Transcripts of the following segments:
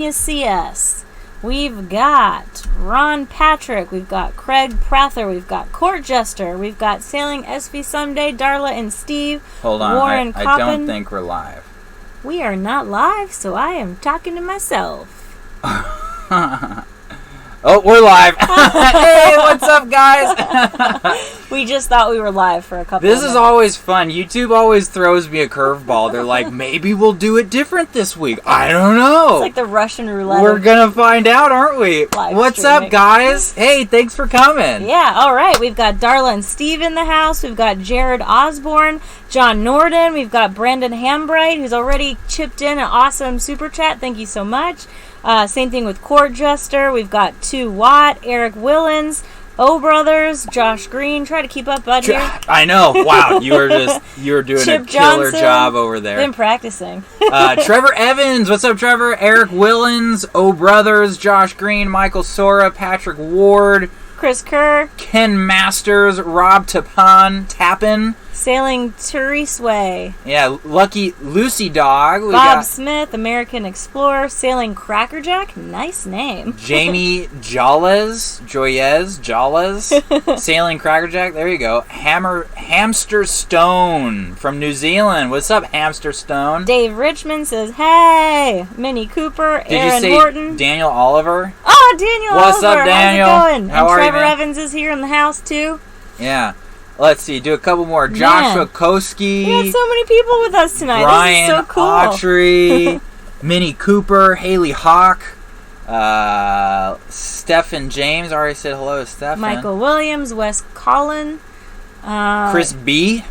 you see us. We've got Ron Patrick, we've got Craig Prather, we've got Court Jester, we've got Sailing SV Someday, Darla and Steve. Hold on, Warren I don't think we're live. We are not live, so I am talking to myself. Oh, we're live. Hey, what's up, guys? We just thought we were live for a couple This of is minutes. always fun. YouTube always throws me a curveball. They're like, maybe we'll do it different this week. I don't know. It's like the Russian roulette. We're going to find out, aren't we? What's streaming. up, guys? Hey, thanks for coming. Yeah, all right. We've got Darla and Steve in the house. We've got Jared Osborne, John Norden. We've got Brandon Hambright, who's already chipped in an awesome super chat. Thank you so much. Same thing with Court Jester. We've got 2 Watt, Eric Willens, O Brothers, Josh Green. Try to keep up, bud. Here. I know. Wow, you were doing Chip a killer Johnson. job over there. Been practicing. Trevor Evans, what's up, Trevor? Eric Willens, O Brothers, Josh Green, Michael Sora, Patrick Ward, Chris Kerr, Ken Masters, Rob Tappan, Sailing Therese Way, yeah, Lucky Lucy Dog, we Bob got Smith, American Explorer, Sailing Crackerjack, nice name. Jamie Joyez, Sailing Crackerjack, there you go. Hamster Stone from New Zealand, what's up, Hamster Stone? Dave Richmond says, hey, Minnie Cooper, Did Aaron you say Horton. Daniel Oliver? Oh, Daniel What's Oliver. up, Daniel? How's it going? How and are you, Trevor man? Evans is here in the house, too. Yeah. Let's see, do a couple more. Joshua Koski. We got so many people with us tonight. Brian This is so cool. Autry, Minnie Cooper, Haley Hawk, Stephen James. I already said hello to Stephen. Michael Williams, Wes Collin. Chris B.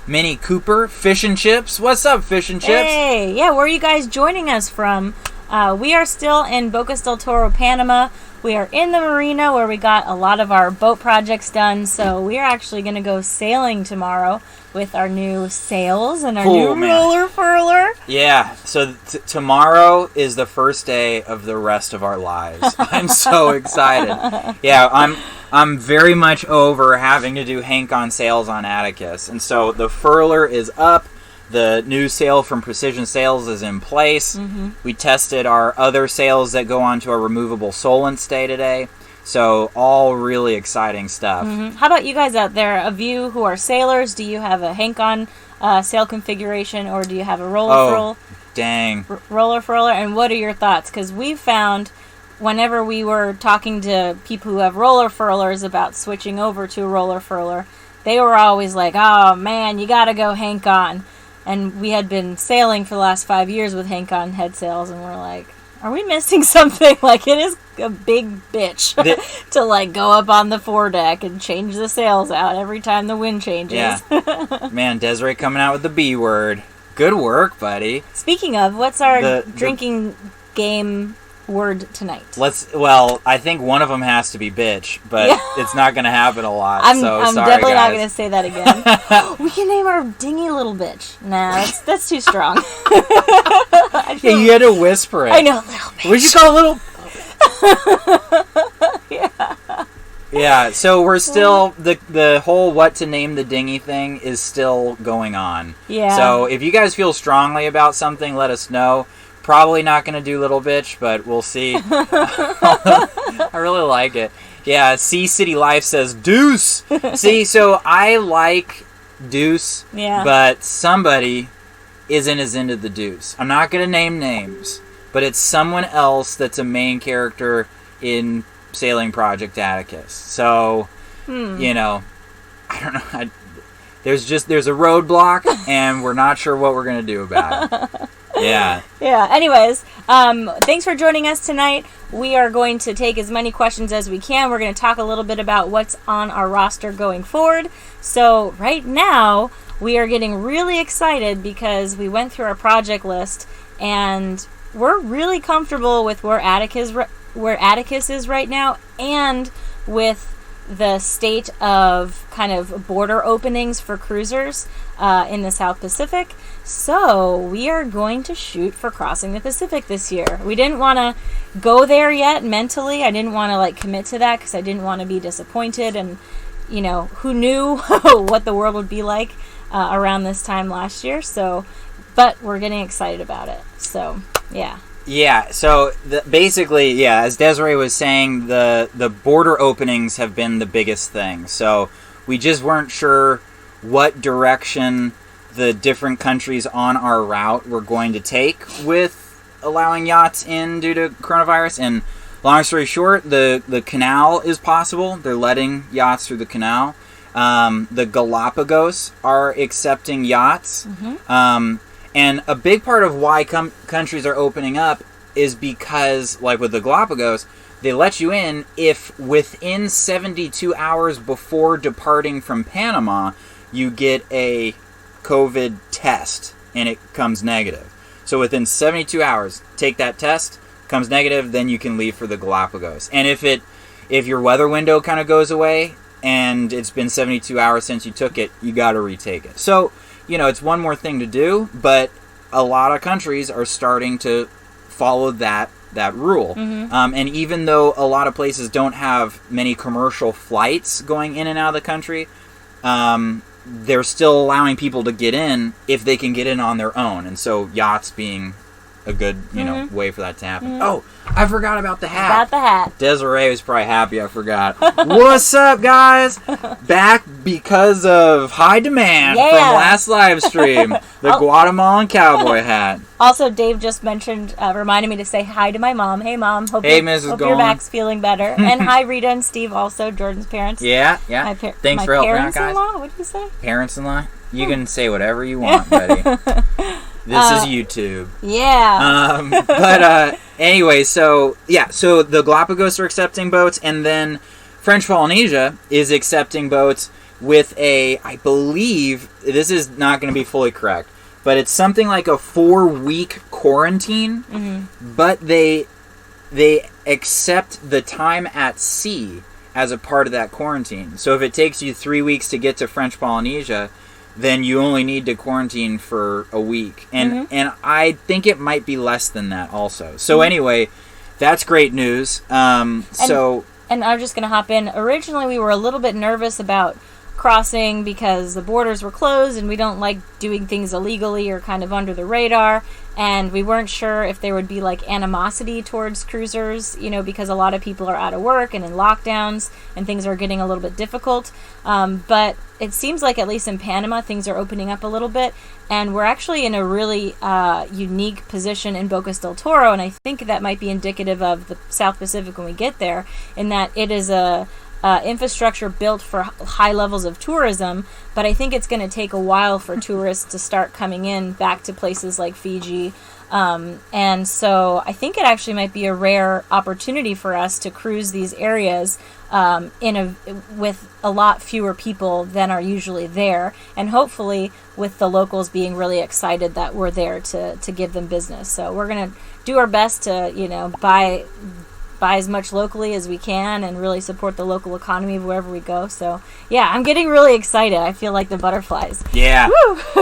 Minnie Cooper, Fish and Chips. What's up, Fish and Chips? Hey, yeah, where are you guys joining us from? We are still in Bocas del Toro, Panama. We are in the marina where we got a lot of our boat projects done, so we are actually going to go sailing tomorrow with our new sails and our new roller furler. Yeah, so tomorrow is the first day of the rest of our lives. I'm so excited. Yeah, I'm very much over having to do Hank on sails on Atticus, and so the furler is up. The new sail from Precision Sails is in place. Mm-hmm. We tested our other sails that go onto our removable Solent stay today. So all really exciting stuff. Mm-hmm. How about you guys out there? Of you who are sailors, do you have a Hank-on sail configuration, or do you have a roller furl? Dang. Roller furler, and what are your thoughts? Because we found, whenever we were talking to people who have roller furlers about switching over to a roller furler, they were always like, oh man, you gotta go Hank-on. And we had been sailing for the last 5 years with Hank-on head sails, and we're like, are we missing something? Like, it is a big bitch to, like, go up on the foredeck and change the sails out every time the wind changes. Yeah. Man, Desiree coming out with the B word. Good work, buddy. Speaking of, what's our drinking game word tonight? I think one of them has to be bitch, but it's not going to happen a lot. I'm sorry, definitely guys. not going to say that again. We can name our dinghy Little Bitch. Nah, that's too strong. Yeah, you had to whisper it. I know, Little Bitch. We should call it Little... Yeah, so we're still, the whole what to name the dinghy thing is still going on. Yeah. So if you guys feel strongly about something, let us know. Probably not going to do Little Bitch, but we'll see. I really like it. Yeah, Sea City Life says Deuce. See, so I like Deuce, but somebody isn't as into the Deuce. I'm not going to name names, but it's someone else that's a main character in Sailing Project Atticus. So, you know, I don't know. There's a roadblock, and we're not sure what we're going to do about it. Yeah. Yeah. Anyways, thanks for joining us tonight. We are going to take as many questions as we can. We're going to talk a little bit about what's on our roster going forward. So right now, we are getting really excited because we went through our project list, and we're really comfortable with where Atticus is right now, and with the state of kind of border openings for cruisers in the South Pacific. So we are going to shoot for crossing the Pacific this year. We didn't want to go there yet mentally. I didn't want to like commit to that because I didn't want to be disappointed, and you know, who knew what the world would be like around this time last year. So, but we're getting excited about it. So yeah. Yeah, so basically, yeah, as Desiree was saying, the border openings have been the biggest thing. So we just weren't sure what direction the different countries on our route were going to take with allowing yachts in due to coronavirus. And long story short, the canal is possible. They're letting yachts through the canal. The Galapagos are accepting yachts. Mm-hmm. And a big part of why countries are opening up is because, like with the Galapagos, they let you in if within 72 hours before departing from Panama, you get a COVID test and it comes negative. So within 72 hours, take that test, comes negative, then you can leave for the Galapagos. And if your weather window kind of goes away and it's been 72 hours since you took it, you got to retake it. So, it's one more thing to do, but a lot of countries are starting to follow that rule. Mm-hmm. And even though a lot of places don't have many commercial flights going in and out of the country, they're still allowing people to get in if they can get in on their own. And so yachts being a good, Mm-hmm. way for that to happen. Mm-hmm. Oh, I forgot about the hat. About the hat. Desiree was probably happy I forgot. What's up, guys? Back because of high demand from last live stream. The Guatemalan cowboy hat. Also, Dave just mentioned, reminded me to say hi to my mom. Hey, Mom. Hope Mrs. your back's feeling better. And hi, Rita and Steve, also, Jordan's parents. Yeah. Thanks for helping out, guys. Parents-in-law? What did you say? Parents-in-law? You can say whatever you want, buddy. This is YouTube. Yeah. But anyway, so the Galapagos are accepting boats, and then French Polynesia is accepting boats with I believe, this is not going to be fully correct, but it's something like a 4-week quarantine, Mm-hmm. but they accept the time at sea as a part of that quarantine. So if it takes you 3 weeks to get to French Polynesia, then you only need to quarantine for a week. And I think it might be less than that also. So anyway, that's great news. And I'm just going to hop in. Originally, we were a little bit nervous about crossing because the borders were closed and we don't like doing things illegally or kind of under the radar. And we weren't sure if there would be like animosity towards cruisers, because a lot of people are out of work and in lockdowns and things are getting a little bit difficult. But it seems like at least in Panama, things are opening up a little bit. And we're actually in a really unique position in Bocas del Toro. And I think that might be indicative of the South Pacific when we get there, in that it is a infrastructure built for high levels of tourism, but I think it's going to take a while for tourists to start coming in back to places like Fiji. And so I think it actually might be a rare opportunity for us to cruise these areas with a lot fewer people than are usually there, and hopefully with the locals being really excited that we're there to give them business. So we're going to do our best to buy as much locally as we can and really support the local economy wherever we go. So yeah, I'm getting really excited. I feel like the butterflies. Yeah.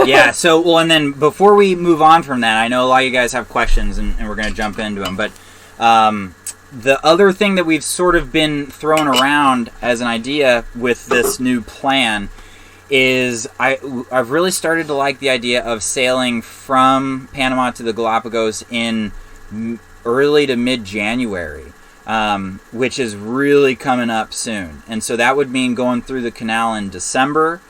Yeah. So, and then before we move on from that, I know a lot of you guys have questions and we're going to jump into them, but the other thing that we've sort of been thrown around as an idea with this new plan is I've really started to like the idea of sailing from Panama to the Galapagos in early to mid-January. Which is really coming up soon. And so that would mean going through the canal in December,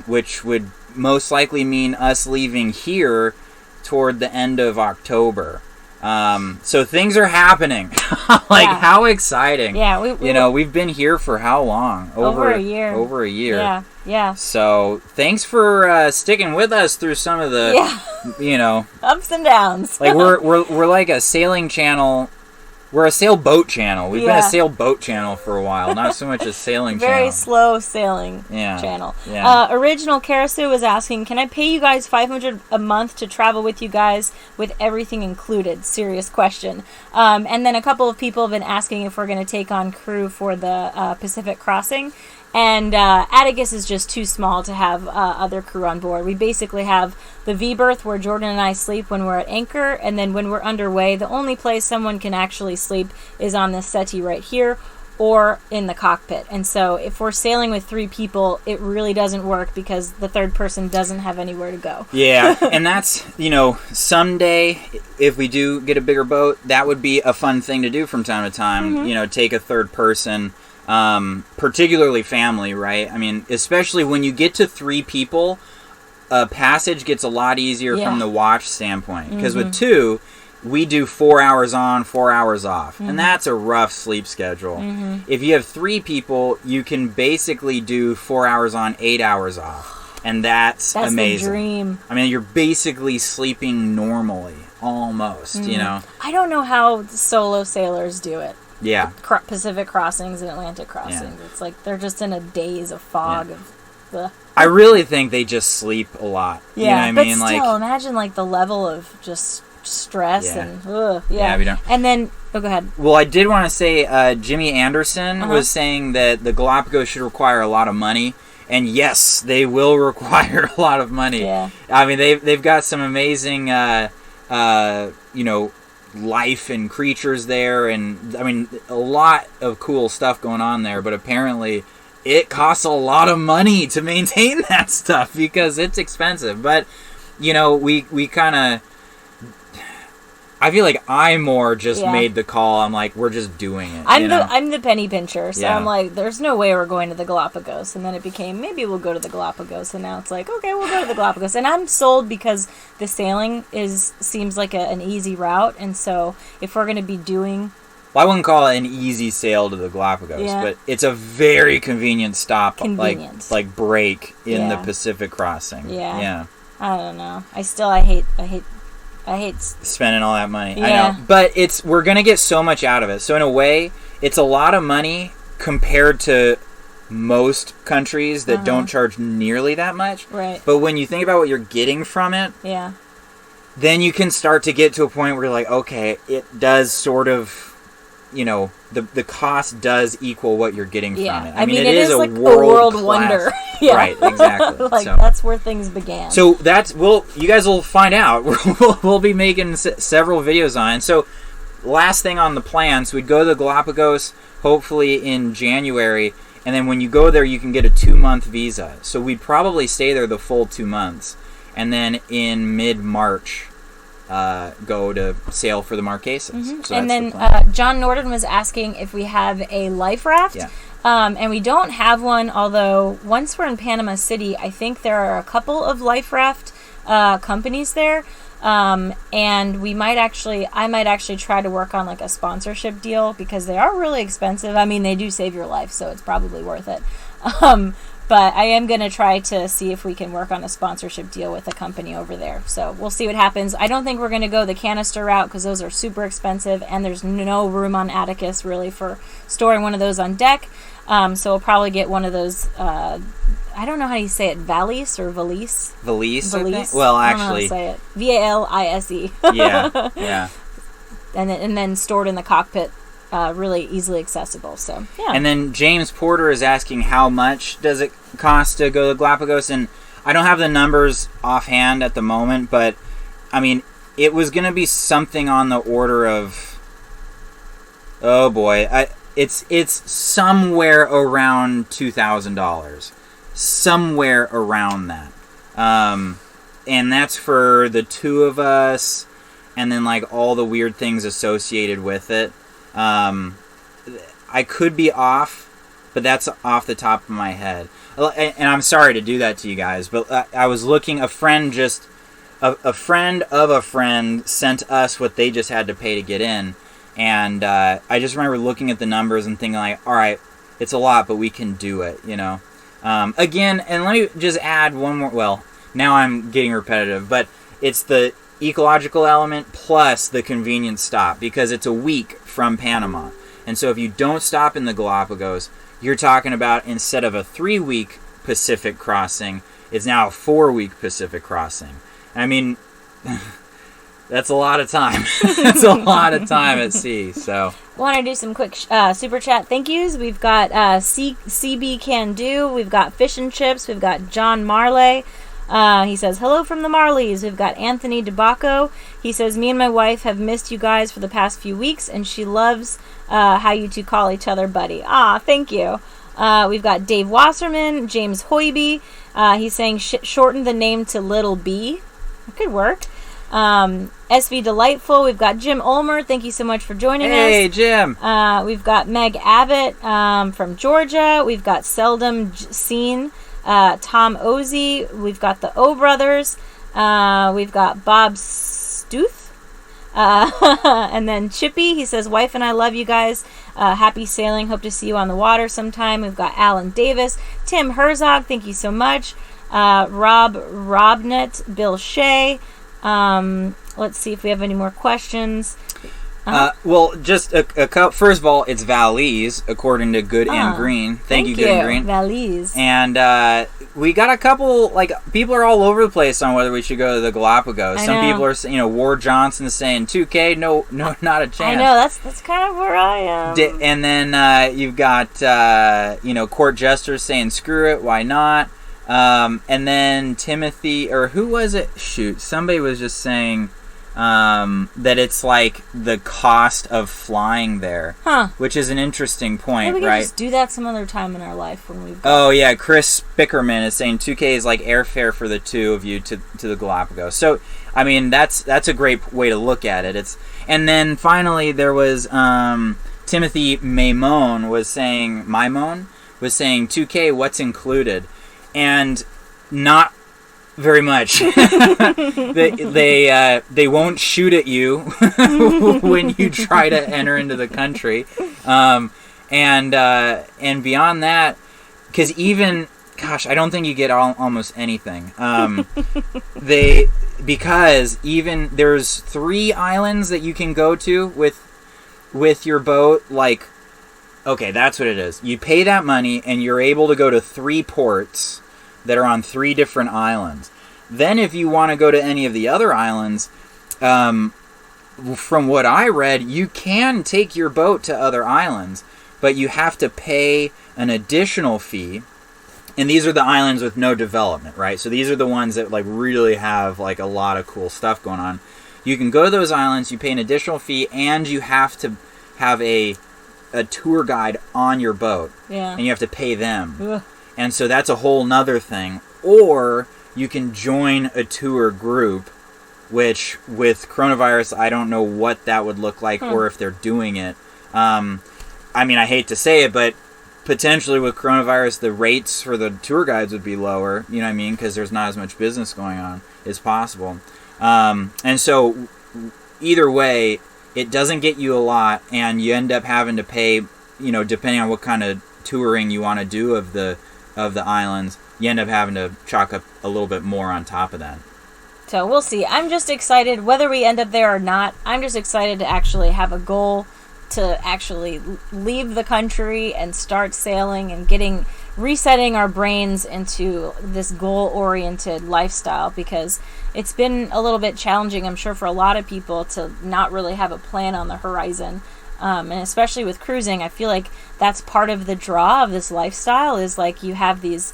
which would most likely mean us leaving here toward the end of October. So things are happening. How exciting. Yeah, we've been here for how long? Over a year. Over a year. Yeah. So thanks for sticking with us through some of the, ups and downs. We're like a sailing channel. We're a sailboat channel. We've been a sailboat channel for a while, not so much a sailing channel. Very slow sailing channel. Yeah. Original Karasu was asking, can I pay you guys $500 a month to travel with you guys with everything included? Serious question. And then a couple of people have been asking if we're going to take on crew for the Pacific Crossing. And Atticus is just too small to have other crew on board. We basically have the V-berth where Jordan and I sleep when we're at anchor, and then when we're underway, the only place someone can actually sleep is on this settee right here, or in the cockpit. And so if we're sailing with 3 people, it really doesn't work because the third person doesn't have anywhere to go. Yeah, and that's, someday, if we do get a bigger boat, that would be a fun thing to do from time to time, take a third person, particularly family, right? I mean, especially when you get to 3 people, a passage gets a lot easier from the watch standpoint. Because with 2... we do 4 hours on, 4 hours off. And that's a rough sleep schedule. If you have 3 people, you can basically do 4 hours on, 8 hours off. And that's amazing. That's the dream. I mean, you're basically sleeping normally, almost, I don't know how solo sailors do it. Yeah. Pacific crossings and Atlantic crossings. Yeah. It's like they're just in a daze of fog of I really think they just sleep a lot. Yeah, you know what I mean? But still, imagine the level of just stress and we don't. And then go ahead. Well, I did want to say Jimmy Anderson was saying that the Galapagos should require a lot of money, and yes, they will require a lot of money. Yeah. I mean, they've got some amazing life and creatures there, and I mean a lot of cool stuff going on there, but apparently it costs a lot of money to maintain that stuff because it's expensive. But we kind of, I feel like I more just made the call. I'm like, we're just doing it. I'm the penny pincher, so I'm like, there's no way we're going to the Galapagos. And then it became, maybe we'll go to the Galapagos. And now it's like, okay, we'll go to the Galapagos. And I'm sold because the sailing seems like an easy route. And so if we're going to be doing... Well, I wouldn't call it an easy sail to the Galapagos, but it's a very convenient stop, like break in the Pacific crossing. Yeah. I don't know. I hate spending all that money. I know, but we're gonna get so much out of it. So in a way, it's a lot of money compared to most countries that don't charge nearly that much. Right. But when you think about what you're getting from it, then you can start to get to a point where you're like, okay, it does sort of, the cost does equal what you're getting from it. I mean, it is like a world wonder. Right, exactly. That's where things began. So you guys will find out. We'll be making several videos on it. So last thing on the plans, we'd go to the Galapagos hopefully in January, and then when you go there, you can get a 2-month visa. So we'd probably stay there the full 2 months, and then in mid-March, go to sail for the Marquesas. So and then John Norton was asking if we have a life raft. Yeah. And we don't have one, although once we're in Panama City, I think there are a couple of life raft companies there. And I might actually try to work on like a sponsorship deal because they are really expensive. I mean, they do save your life, so it's probably worth it. But I am going to try to see if we can work on a sponsorship deal with a company over there. So we'll see what happens. I don't think we're going to go the canister route because those are super expensive and there's no room on Atticus really for storing one of those on deck. So we'll probably get one of those, I don't know how you say it, valise or valise? Valise, I think? Well, actually... I don't know how to say it. V-A-L-I-S-E. Yeah. And then stored in the cockpit. Really easily accessible. So yeah. And then James Porter is asking how much does it cost to go to the Galapagos, and I don't have the numbers offhand at the moment, but I mean it was going to be something on the order of, oh boy, it's somewhere around $2,000, somewhere around that, and that's for the 2 of us, and then like all the weird things associated with it. I could be off, but that's off the top of my head. And I'm sorry to do that to you guys, but I was looking, a friend of a friend sent us what they just had to pay to get in. And I just remember looking at the numbers and thinking like, all right, it's a lot, but we can do it, Again, and let me just add one more, well, now I'm getting repetitive, but it's the ecological element plus the convenience stop because it's a week from Panama. And so if you don't stop in the Galapagos, you're talking about instead of a 3-week Pacific crossing, it's now a 4-week Pacific crossing. I mean, that's a lot of time. That's a lot of time at sea. So want to do some quick super chat thank yous. We've got CB Can Do. We've got Fish and Chips. We've got John Marley. He says, hello from the Marleys. We've got Anthony DeBacco. He says, me and my wife have missed you guys for the past few weeks, and she loves how you two call each other buddy. Ah, thank you. We've got Dave Wasserman, James Hoiby. He's saying, shorten the name to Little B. That could work. SV Delightful. We've got Jim Ulmer. Thank you so much for joining us. Hey, Jim. We've got Meg Abbott from Georgia. We've got Seldom Seen. Tom Ozy. We've got the O Brothers. We've got Bob Stuth. And then Chippy. He says, wife and I love you guys. Happy sailing. Hope to see you on the water sometime. We've got Alan Davis. Tim Herzog. Thank you so much. Rob Robnett. Bill Shea. Let's see if we have any more questions. Well, just a couple. First of all, it's Valise, according to Good and Green. Thank you, Good and Green. Valise. And we got a couple, people are all over the place on whether we should go to the Galapagos. Some people are saying, Ward Johnson is saying 2K, no, not a chance. I know, that's kind of where I am. And then you've got, Court Jesters saying, screw it, why not? And then Timothy, or who was it? Shoot, somebody was just saying that it's like the cost of flying there, which is an interesting point, Maybe we right? can just do that some other time in our life when we've. Oh yeah, Chris Spickerman is saying 2K is like airfare for the two of you to the Galapagos. So I mean that's a great way to look at it. And then finally there was Timothy Maimone was saying 2K, what's included? And not very much. they won't shoot at you when you try to enter into the country, and beyond that, because even I don't think you get almost anything. Because even there's 3 islands that you can go to with your boat. Okay, that's what it is. You pay that money, and you're able to go to 3 ports that are on 3 different islands. Then if you want to go to any of the other islands, from what I read, you can take your boat to other islands, but you have to pay an additional fee. And these are the islands with no development, right? So these are the ones that really have a lot of cool stuff going on. You can go to those islands, you pay an additional fee, and you have to have a tour guide on your boat. Yeah. And you have to pay them. Ugh. And so that's a whole nother thing. Or you can join a tour group, which with coronavirus, I don't know what that would look like or if they're doing it. I mean, I hate to say it, but potentially with coronavirus, the rates for the tour guides would be lower, you know what I mean? Because there's not as much business going on. It's possible. And so either way, it doesn't get you a lot, and you end up having to pay, depending on what kind of touring you want to do of the islands, you end up having to chalk up a little bit more on top of that. So we'll see. I'm just excited, whether we end up there or not, I'm just excited to actually have a goal to actually leave the country and start sailing and resetting our brains into this goal-oriented lifestyle, because it's been a little bit challenging, I'm sure, for a lot of people to not really have a plan on the horizon. And especially with cruising, I feel like that's part of the draw of this lifestyle, is you have these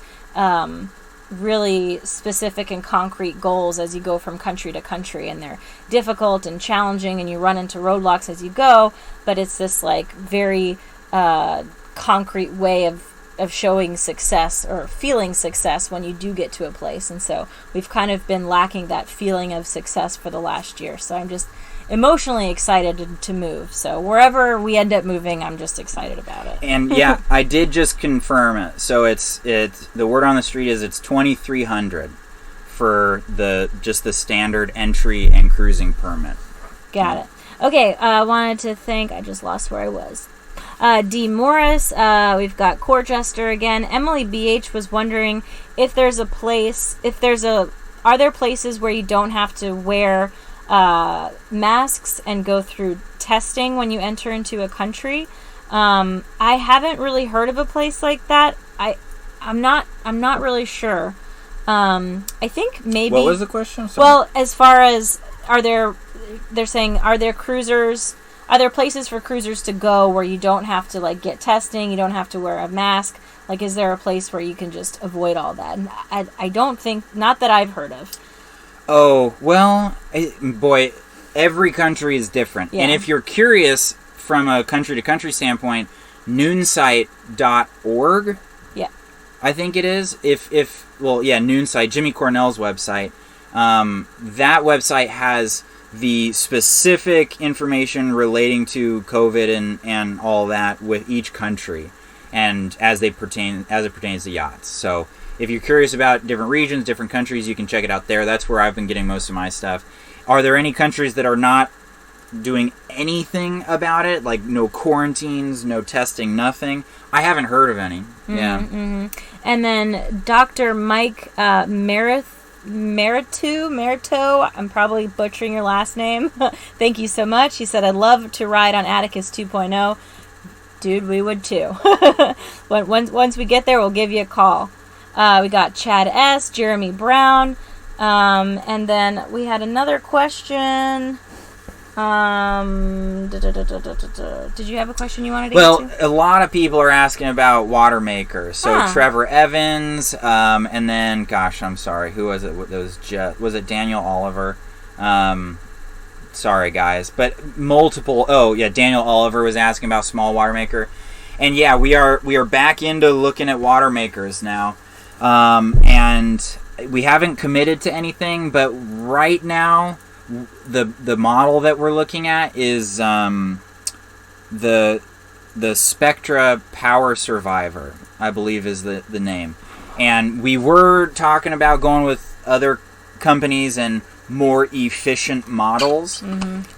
really specific and concrete goals as you go from country to country, and they're difficult and challenging, and you run into roadblocks as you go, but it's this very concrete way of showing success or feeling success when you do get to a place. And so we've kind of been lacking that feeling of success for the last year, so I'm just emotionally excited to move. So wherever we end up moving, I'm just excited about it. And yeah, I did just confirm it. So it's the word on the street is it's $2,300 for the standard entry and cruising permit. Got it. Okay, I wanted to thank, I just lost where I was. D. Morris, we've got Court Jester again. Emily BH was wondering if there's a place, are there places where you don't have to wear masks and go through testing when you enter into a country? I haven't really heard of a place like that. I'm not really sure. I think maybe. What was the question? Sorry. Well, as far as they're saying, are there places for cruisers to go where you don't have to get testing, you don't have to wear a mask? Like, is there a place where you can just avoid all that? And I don't think, not that I've heard of. Oh, well, boy, every country is different. Yeah. And if you're curious from a country-to-country standpoint, noonsite.org, Yeah. I think it is. Noonsite, Jimmy Cornell's website. That website has the specific information relating to COVID and all that with each country, and as it pertains to yachts. So if you're curious about different regions, different countries, you can check it out there. That's where I've been getting most of my stuff. Are there any countries that are not doing anything about it, like no quarantines, no testing, nothing? I haven't heard of any. Mm-hmm. And then Dr. Mike Merito, I'm probably butchering your last name. Thank you so much. He said, I'd love to ride on Atticus 2.0. Dude, we would too. Once we get there, we'll give you a call. We got Chad S., Jeremy Brown, and then we had another question. Did you have a question you wanted to get to? Well, a lot of people are asking about water makers. So Trevor Evans, and then, gosh, I'm sorry, who was it? Was it Daniel Oliver? Sorry, guys, but multiple. Oh, yeah, Daniel Oliver was asking about small water maker, and yeah, we are back into looking at water makers now, and we haven't committed to anything, but right now, the model that we're looking at is the Spectra Power Survivor, I believe is the name, and we were talking about going with other companies and more efficient models,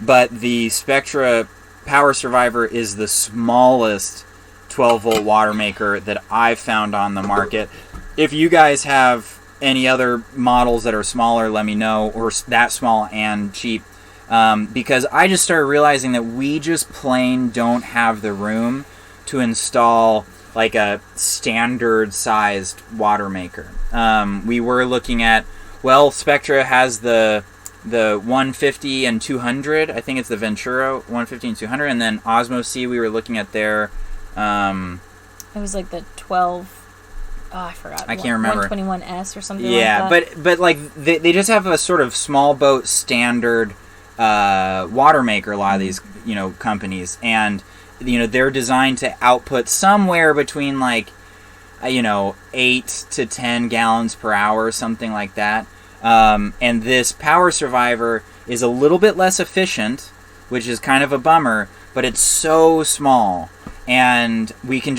but the Spectra Power Survivor is the smallest 12-volt water maker that I've found on the market. If you guys have any other models that are smaller, let me know, or that small and cheap, because I just started realizing that we just plain don't have the room to install like a standard sized water maker. We were looking at, well, Spectra has the 150 and 200. I think it's the Ventura 150 and 200, and then Osmo C, we were looking at their it was like the 12. Oh, I forgot. I can't remember. 121S or something like that. Yeah, but like they just have a sort of small boat standard water maker, a lot of these, companies, and they're designed to output somewhere between like 8 to 10 gallons per hour, something like that. And this Power Survivor is a little bit less efficient, which is kind of a bummer, but it's so small. And we can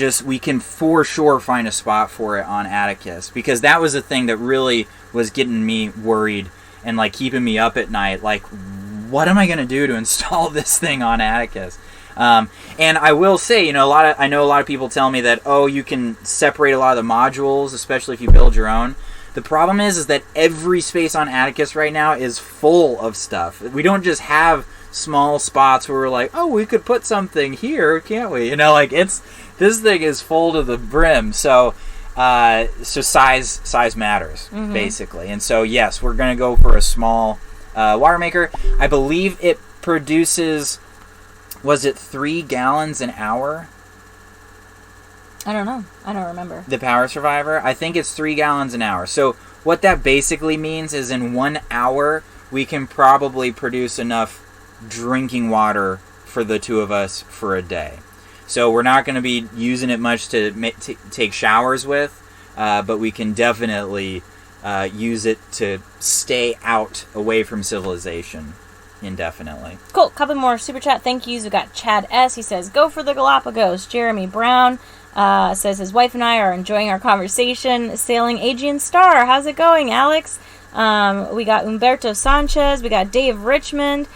for sure find a spot for it on Atticus, because that was the thing that really was getting me worried and like keeping me up at night. Like, what am I going to do to install this thing on Atticus? And I will say, I know a lot of people tell me that, you can separate a lot of the modules, especially if you build your own. The problem is that every space on Atticus right now is full of stuff. We don't just have small spots where we're like, we could put something here, can't we? This thing is full to the brim. So size matters, basically. And so, yes, we're going to go for a small water maker. I believe it produces, was it 3 gallons an hour? I don't know. I don't remember. The Power Survivor? I think it's 3 gallons an hour. So what that basically means is in 1 hour, we can probably produce enough drinking water for the two of us for a day. So we're not going to be using it much to take showers with, but we can definitely use it to stay out away from civilization indefinitely. Cool. Couple more super chat thank yous. We got Chad S. He says, go for the Galapagos. Jeremy Brown says his wife and I are enjoying our conversation sailing Aegean Star. How's it going, Alex? We got Humberto Sanchez. We got Dave Richmond.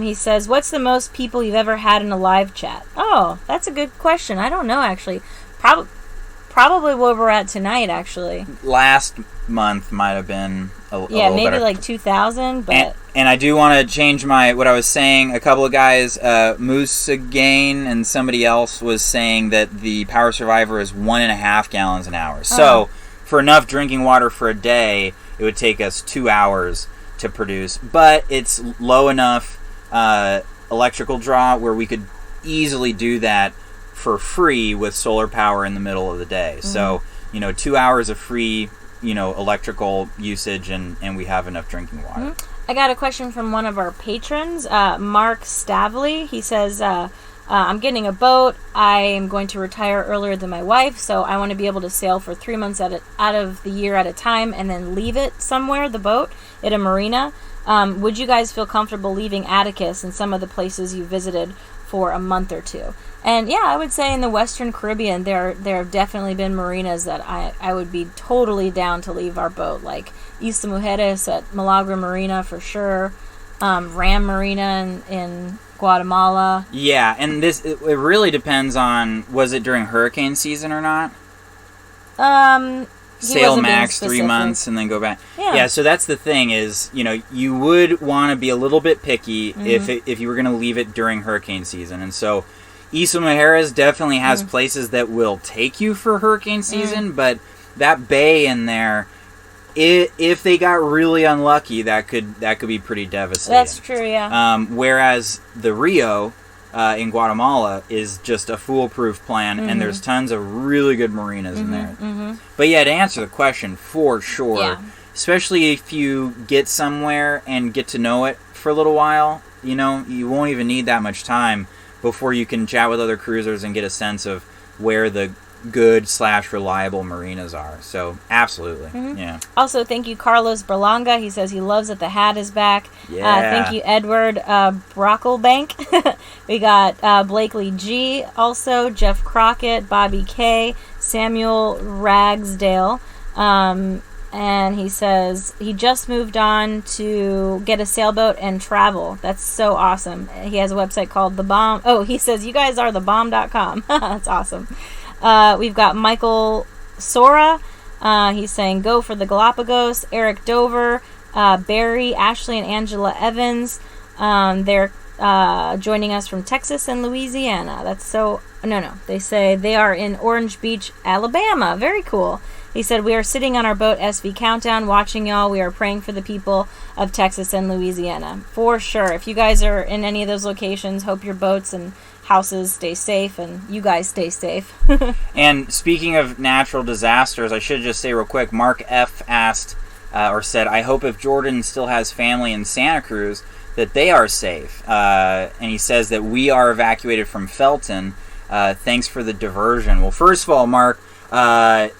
He says, what's the most people you've ever had in a live chat? Oh, that's a good question. I don't know, actually. Probably where we're at tonight, actually. Last month might have been a little maybe better. Like 2,000, but... And I do want to change what I was saying. A couple of guys, Moose again and somebody else was saying that the Power Survivor is 1.5 gallons an hour. So, for enough drinking water for a day, it would take us 2 hours to produce, but it's low enough electrical draw where we could easily do that for free with solar power in the middle of the day. So, 2 hours of free, electrical usage, and we have enough drinking water. I got a question from one of our patrons, Mark Stavley. He says, I'm getting a boat. I am going to retire earlier than my wife, so I want to be able to sail for 3 months out of the year at a time and then leave it somewhere, the boat, at a marina. Would you guys feel comfortable leaving Atticus and some of the places you visited for a month or two? And yeah, I would say in the Western Caribbean, there have definitely been marinas that I would be totally down to leave our boat, like Isla Mujeres at Milagro Marina for sure, Ram Marina in Guatemala. Yeah, and it really depends on, was it during hurricane season or not? Sail max 3 months and then go back. Yeah, so that's the thing is, you would want to be a little bit picky if you were going to leave it during hurricane season. And so Isla Mujeres definitely has places that will take you for hurricane season, but that bay in there, if they got really unlucky, that could be pretty devastating. That's true, yeah. Whereas the Rio in Guatemala is just a foolproof plan, and there's tons of really good marinas in there. But yeah, to answer the question, for sure, especially if you get somewhere and get to know it for a little while, you won't even need that much time before you can chat with other cruisers and get a sense of where the good/reliable marinas are. So absolutely. Yeah. Also, thank you Carlos Berlanga. He says he loves that the hat is back. Thank you Edward Brocklebank. We got Blakely G, also Jeff Crockett, Bobby K, Samuel Ragsdale, and he says he just moved on to get a sailboat and travel. That's so awesome. He has a website called The Bomb. Oh, he says you guys are thebomb.com. That's awesome. We've got Michael Sora. He's saying go for the Galapagos. Eric Dover, Barry, Ashley, and Angela Evans. They're joining us from Texas and Louisiana. That's so... No. They say they are in Orange Beach, Alabama. Very cool. He said, we are sitting on our boat SV Countdown watching y'all. We are praying for the people of Texas and Louisiana. For sure. If you guys are in any of those locations, hope your boats and houses stay safe and you guys stay safe. And speaking of natural disasters, I should just say real quick, Mark F. asked or said, I hope if Jordan still has family in Santa Cruz that they are safe. And he says that we are evacuated from Felton. Thanks for the diversion. Well, first of all, Mark, hope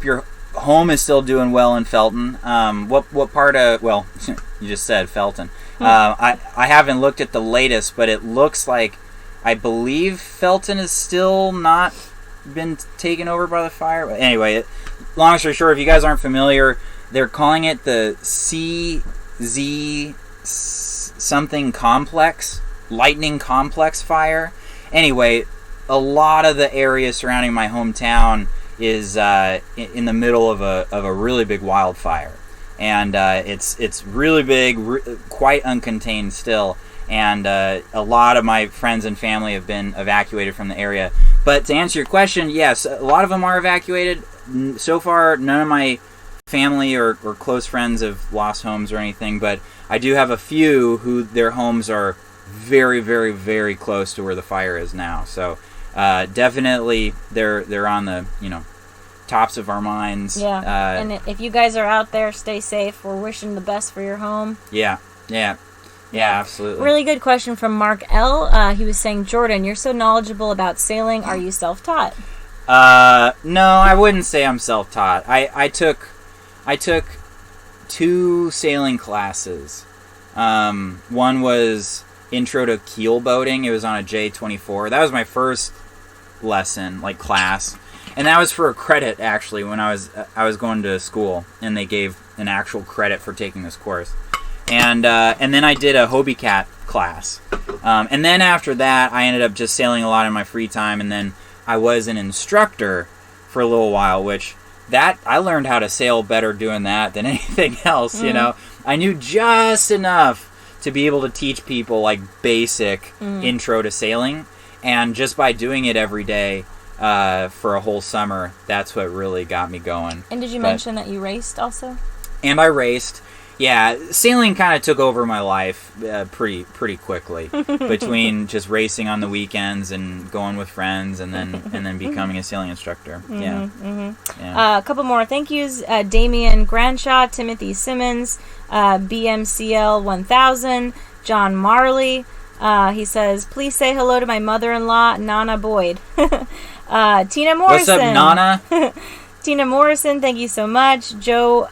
your home is still doing well in Felton. What part of, well, you just said Felton. I haven't looked at the latest, but it looks like, I believe Felton is still not been taken over by the fire. But anyway, long story short, if you guys aren't familiar, they're calling it the CZ something complex, lightning complex fire. Anyway, a lot of the area surrounding my hometown is in the middle of a really big wildfire, and it's really big, quite uncontained still, and a lot of my friends and family have been evacuated from the area. But to answer your question, yes, a lot of them are evacuated. So far, none of my family or close friends have lost homes or anything, but I do have a few who their homes are very, very, very close to where the fire is now. So definitely they're on the tops of our minds. Yeah. And if you guys are out there, stay safe. We're wishing the best for your home. Yeah, absolutely. Really good question from Mark L. He was saying, Jordan, you're so knowledgeable about sailing. Are you self-taught? No, I wouldn't say I'm self-taught. I took 2 sailing classes. One was Intro to Keel Boating. It was on a J24. That was my first lesson, like class, and that was for a credit actually. When I was going to school, and they gave an actual credit for taking this course. And then I did a Hobie Cat class, and then after that, I ended up just sailing a lot in my free time, and then I was an instructor for a little while, which that I learned how to sail better doing that than anything else. I knew just enough to be able to teach people like basic intro to sailing, and just by doing it every day for a whole summer, that's what really got me going. And did you mention that you raced also? And I raced, Yeah, sailing kind of took over my life pretty quickly between just racing on the weekends and going with friends and then becoming a sailing instructor. Yeah. A couple more thank yous. Damian Granshaw, Timothy Simmons, BMCL 1000, John Marley. He says, please say hello to my mother-in-law, Nana Boyd. Tina Morrison. What's up, Nana? Tina Morrison, thank you so much. Joe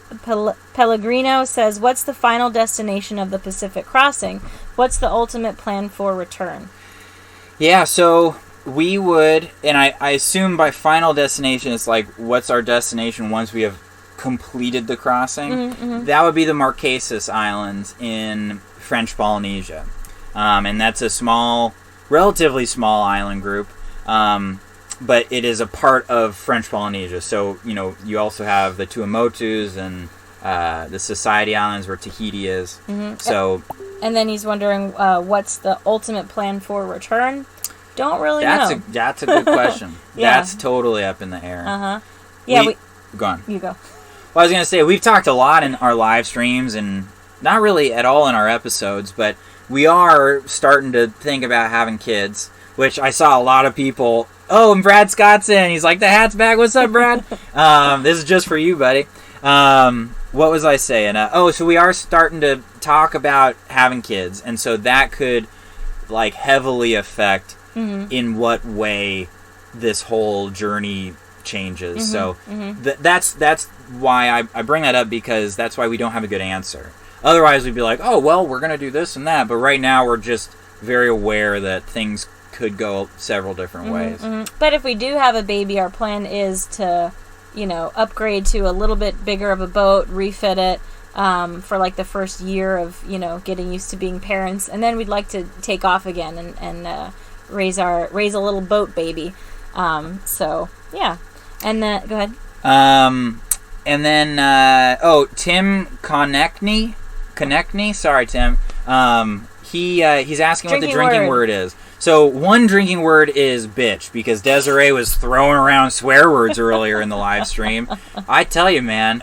Pellegrino says, what's the final destination of the Pacific crossing? What's the ultimate plan for return? Yeah, so we would, and I assume by final destination it's like, what's our destination once we have completed the crossing? That would be the Marquesas Islands in French Polynesia. And that's a relatively small island group. But it is a part of French Polynesia. So, you also have the Tuamotus and the Society Islands where Tahiti is. So, and then he's wondering what's the ultimate plan for return? Don't really know. That's a good question. Yeah. That's totally up in the air. Yeah, go on. You go. Well, I was going to say, we've talked a lot in our live streams and not really at all in our episodes, but we are starting to think about having kids, which I saw a lot of people... Oh, and Brad Scott's in. He's like, the hat's back. What's up, Brad? This is just for you, buddy. What was I saying? So we are starting to talk about having kids, and so that could heavily affect in what way this whole journey changes. So that's why I bring that up, because that's why we don't have a good answer. Otherwise, we'd be like, oh, well, we're going to do this and that. But right now, we're just very aware that things could go several different ways. But if we do have a baby, our plan is to, upgrade to a little bit bigger of a boat, refit it for the first year of, getting used to being parents. And then we'd like to take off again and raise a little boat baby. So, yeah. And go ahead. And then, Tim Konechny. Sorry, Tim. He's asking what the drinking word is. So one drinking word is bitch, because Desiree was throwing around swear words earlier in the live stream. I tell you, man,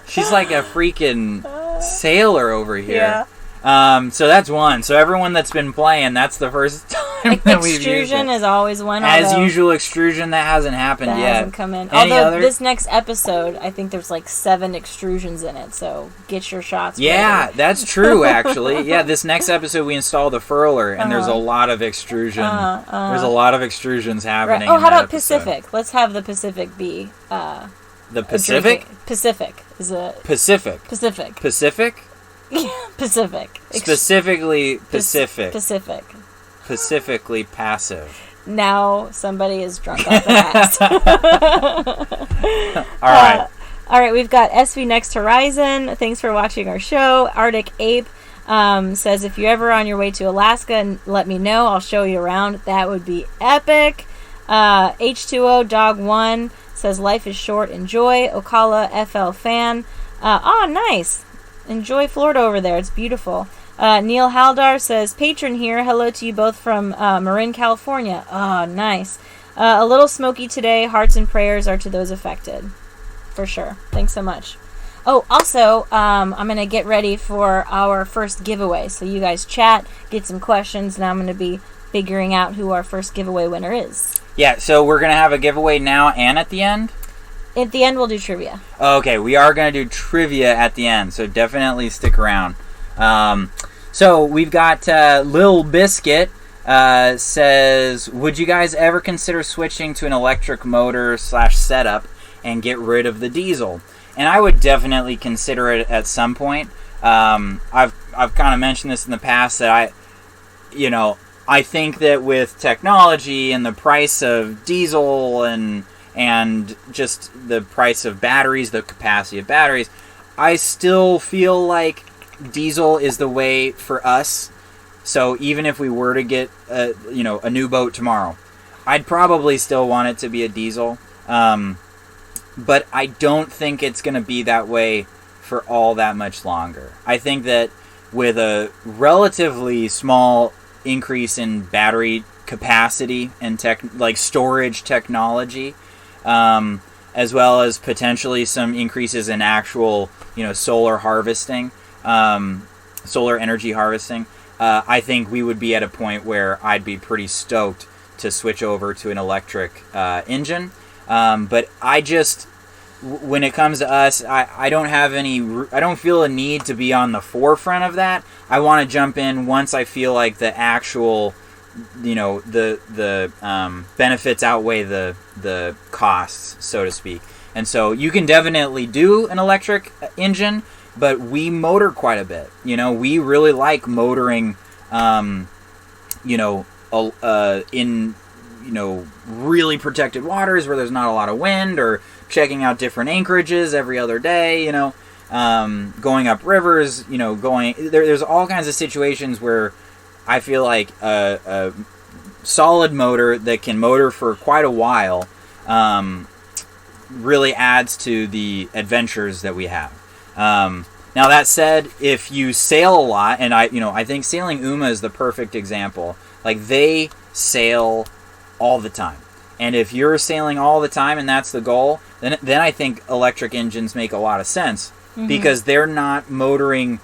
she's like a freaking sailor over here. Yeah. So that's one. So everyone that's been playing, that's the first time that we've used it. Extrusion is always one. As usual, extrusion, that hasn't happened yet. That hasn't come in. Any Although other? This next episode, I think there's 7 extrusions in it, so get your shots Yeah, ready. that's true, actually. Yeah, this next episode we install the furler, and there's a lot of extrusion. There's a lot of extrusions happening. Right. Oh, how about episode. Pacific? Let's have the Pacific be... the Pacific? Pacific is a... Pacific. Pacific? Yeah, Pacific. Specifically Pacific. Pacific. Pacifically passive. Now somebody is drunk off their ass. All right. All right, we've got SV Next Horizon. Thanks for watching our show. Arctic Ape says, if you're ever on your way to Alaska, let me know. I'll show you around. That would be epic. H2O Dog 1 says, life is short. Enjoy. Ocala FL fan. Nice. Enjoy Florida over there. It's beautiful. Neil Haldar says, patron here. Hello to you both from Marin, California. Oh, nice. A little smoky today. Hearts and prayers are to those affected. For sure. Thanks so much. Oh, also, I'm going to get ready for our first giveaway. So you guys chat, get some questions, and I'm going to be figuring out who our first giveaway winner is. Yeah, so we're going to have a giveaway now and at the end? At the end, we'll do trivia. Okay, we are going to do trivia at the end, so definitely stick around. So we've got Lil Biscuit says, would you guys ever consider switching to an electric motor / setup and get rid of the diesel? And I would definitely consider it at some point. I've kind of mentioned this in the past that I think that with technology and the price of diesel and just the price of batteries, the capacity of batteries, I still feel like diesel is the way for us. So even if we were to get a new boat tomorrow, I'd probably still want it to be a diesel. But I don't think it's going to be that way for all that much longer. I think that with a relatively small increase in battery capacity and storage technology, as well as potentially some increases in actual solar harvesting, solar energy harvesting, I think we would be at a point where I'd be pretty stoked to switch over to an electric engine. But I just, when it comes to us, I don't have I don't feel a need to be on the forefront of that. I want to jump in once I feel like the actual, the benefits outweigh the costs, so to speak. And so you can definitely do an electric engine, but we motor quite a bit. We really like motoring, in really protected waters where there's not a lot of wind, or checking out different anchorages every other day. Going up rivers. There's all kinds of situations where I feel like a solid motor that can motor for quite a while really adds to the adventures that we have. Now that said, if you sail a lot, and I think sailing UMA is the perfect example. Like, they sail all the time, and if you're sailing all the time and that's the goal, then I think electric engines make a lot of sense, because they're not motoring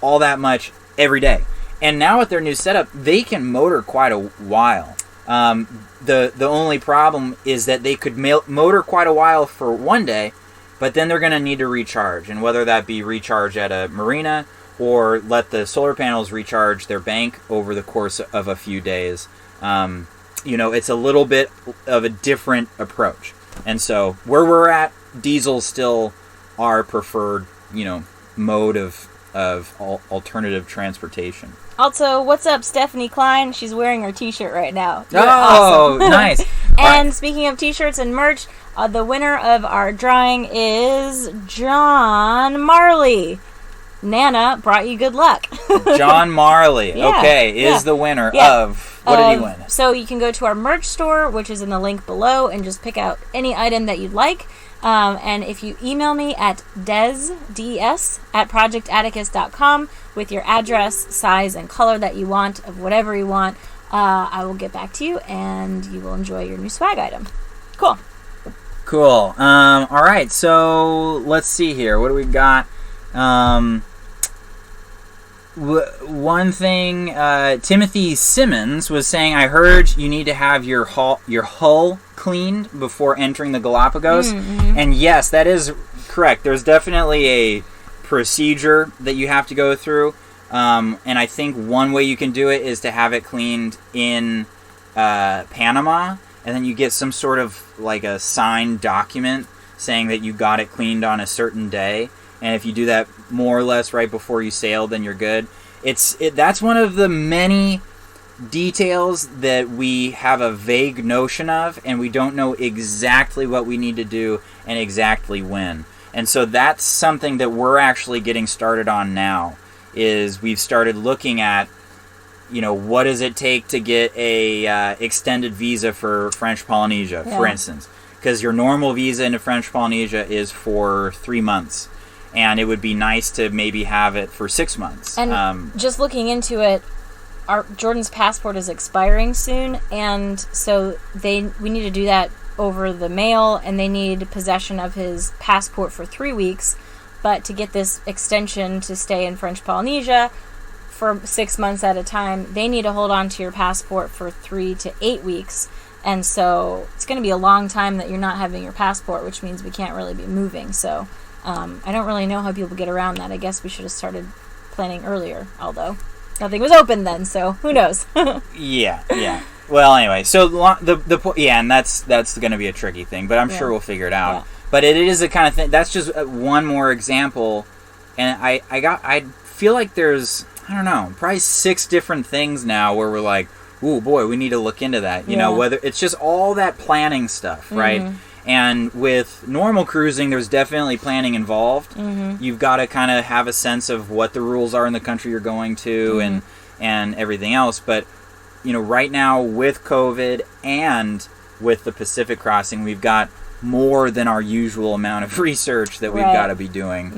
all that much every day. And now with their new setup, they can motor quite a while. The only problem is that they could motor quite a while for one day, but then they're going to need to recharge, and whether that be recharge at a marina or let the solar panels recharge their bank over the course of a few days, it's a little bit of a different approach. And so where we're at, diesel's still our preferred, mode of alternative transportation. Also, what's up, Stephanie Klein? She's wearing her t-shirt right now. You're awesome. Nice. And speaking of t-shirts and merch, the winner of our drawing is John Marley. Nana brought you good luck. John Marley, is the winner of... What did he win? So you can go to our merch store, which is in the link below, and just pick out any item that you'd like. And if you email me at des@projectatticus.com with your address, size, and color that you want, of whatever you want, I will get back to you, and you will enjoy your new swag item. Cool. All right, so let's see here. What do we got? One thing, Timothy Simmons was saying, I heard you need to have your hull cleaned before entering the Galapagos. And yes, that is correct. There's definitely a procedure that you have to go through. And I think one way you can do it is to have it cleaned in Panama, and then you get some sort of like a signed document saying that you got it cleaned on a certain day. And if you do that more or less right before you sail, then you're good. That's one of the many details that we have a vague notion of, and we don't know exactly what we need to do and exactly when. And so that's something that we're actually getting started on now, is we've started looking at, what does it take to get a extended visa for French Polynesia, for instance. Because your normal visa into French Polynesia is for 3 months. And it would be nice to maybe have it for 6 months. And just looking into it, Jordan's passport is expiring soon, and so we need to do that over the mail, and they need possession of his passport for 3 weeks. But to get this extension to stay in French Polynesia for 6 months at a time, they need to hold on to your passport for 3 to 8 weeks. And so it's going to be a long time that you're not having your passport, which means we can't really be moving. So I don't really know how people get around that. I guess we should have started planning earlier, although nothing was open then, so who knows? Yeah. Well, anyway, so and that's going to be a tricky thing, but I'm sure we'll figure it out. Yeah. But it is the kind of thing. That's just one more example, and I feel like there's, I don't know, probably 6 different things now where we're like, ooh boy, we need to look into that. You know, whether it's just all that planning stuff, right? And with normal cruising, there's definitely planning involved. You've got to kind of have a sense of what the rules are in the country you're going to, and everything else. But right now with COVID and with the Pacific crossing, we've got more than our usual amount of research that we've got to be doing.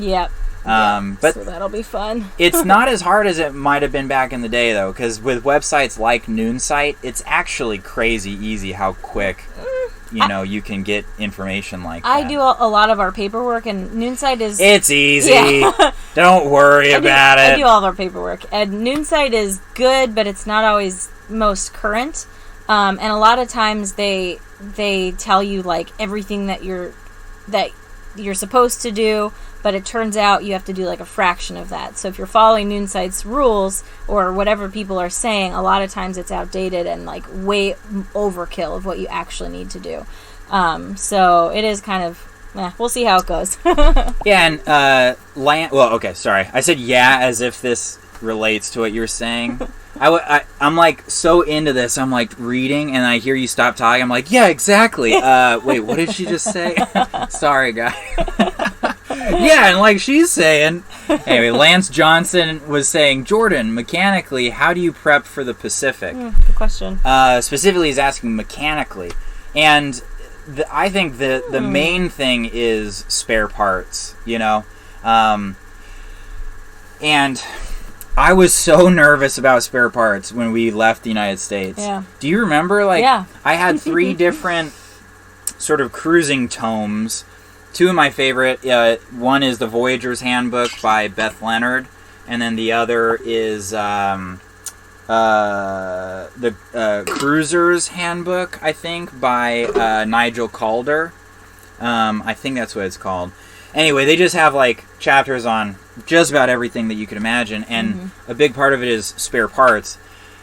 But so that'll be fun. It's not as hard as it might have been back in the day, though, because with websites like Noonsite, it's actually crazy easy how quick you can get information like that. I do a lot of our paperwork, and Noonsight is... It's easy. Yeah. Don't worry about it. I do all of our paperwork. And Noonsight is good, but it's not always most current. And a lot of times they tell you, like, everything that you're supposed to do, but it turns out you have to do like a fraction of that. So if you're following Noonsight's rules or whatever people are saying, a lot of times it's outdated and like way overkill of what you actually need to do. So it is kind of, we'll see how it goes. Yeah, and well, okay, sorry. I said yeah as if this relates to what you're saying. I'm like so into this. I'm like reading, and I hear you stop talking. I'm like, yeah, exactly. Wait, what did she just say? Sorry, guy. Yeah, and like she's saying. Anyway, Lance Johnson was saying, Jordan, mechanically, how do you prep for the Pacific? Good question. Specifically, he's asking mechanically, and I think the main thing is spare parts. And I was so nervous about spare parts when we left the United States. Yeah. Do you remember? Yeah. I had 3 different sort of cruising tomes. 2 of my favorite. One is The Voyager's Handbook by Beth Leonard, and then the other is the Cruiser's Handbook, I think, by Nigel Calder. I think that's what it's called. Anyway, they just have like chapters on just about everything that you could imagine, and a big part of it is spare parts.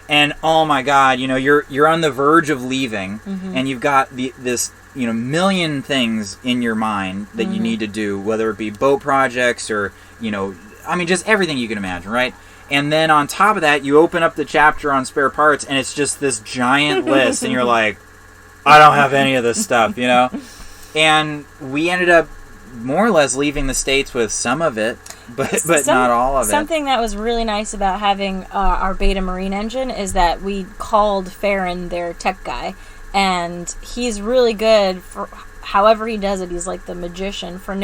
And oh my God, you're on the verge of leaving, and you've got this million things in your mind that you need to do, whether it be boat projects or just everything you can imagine, right? And then on top of that, you open up the chapter on spare parts, and it's just this giant list, and you're like, I don't have any of this stuff, And we ended up more or less leaving the States with some of it, but not all of it. Something that was really nice about having our Beta Marine engine is that we called Farron, their tech guy, and he's really good for however he does it. He's like the magician for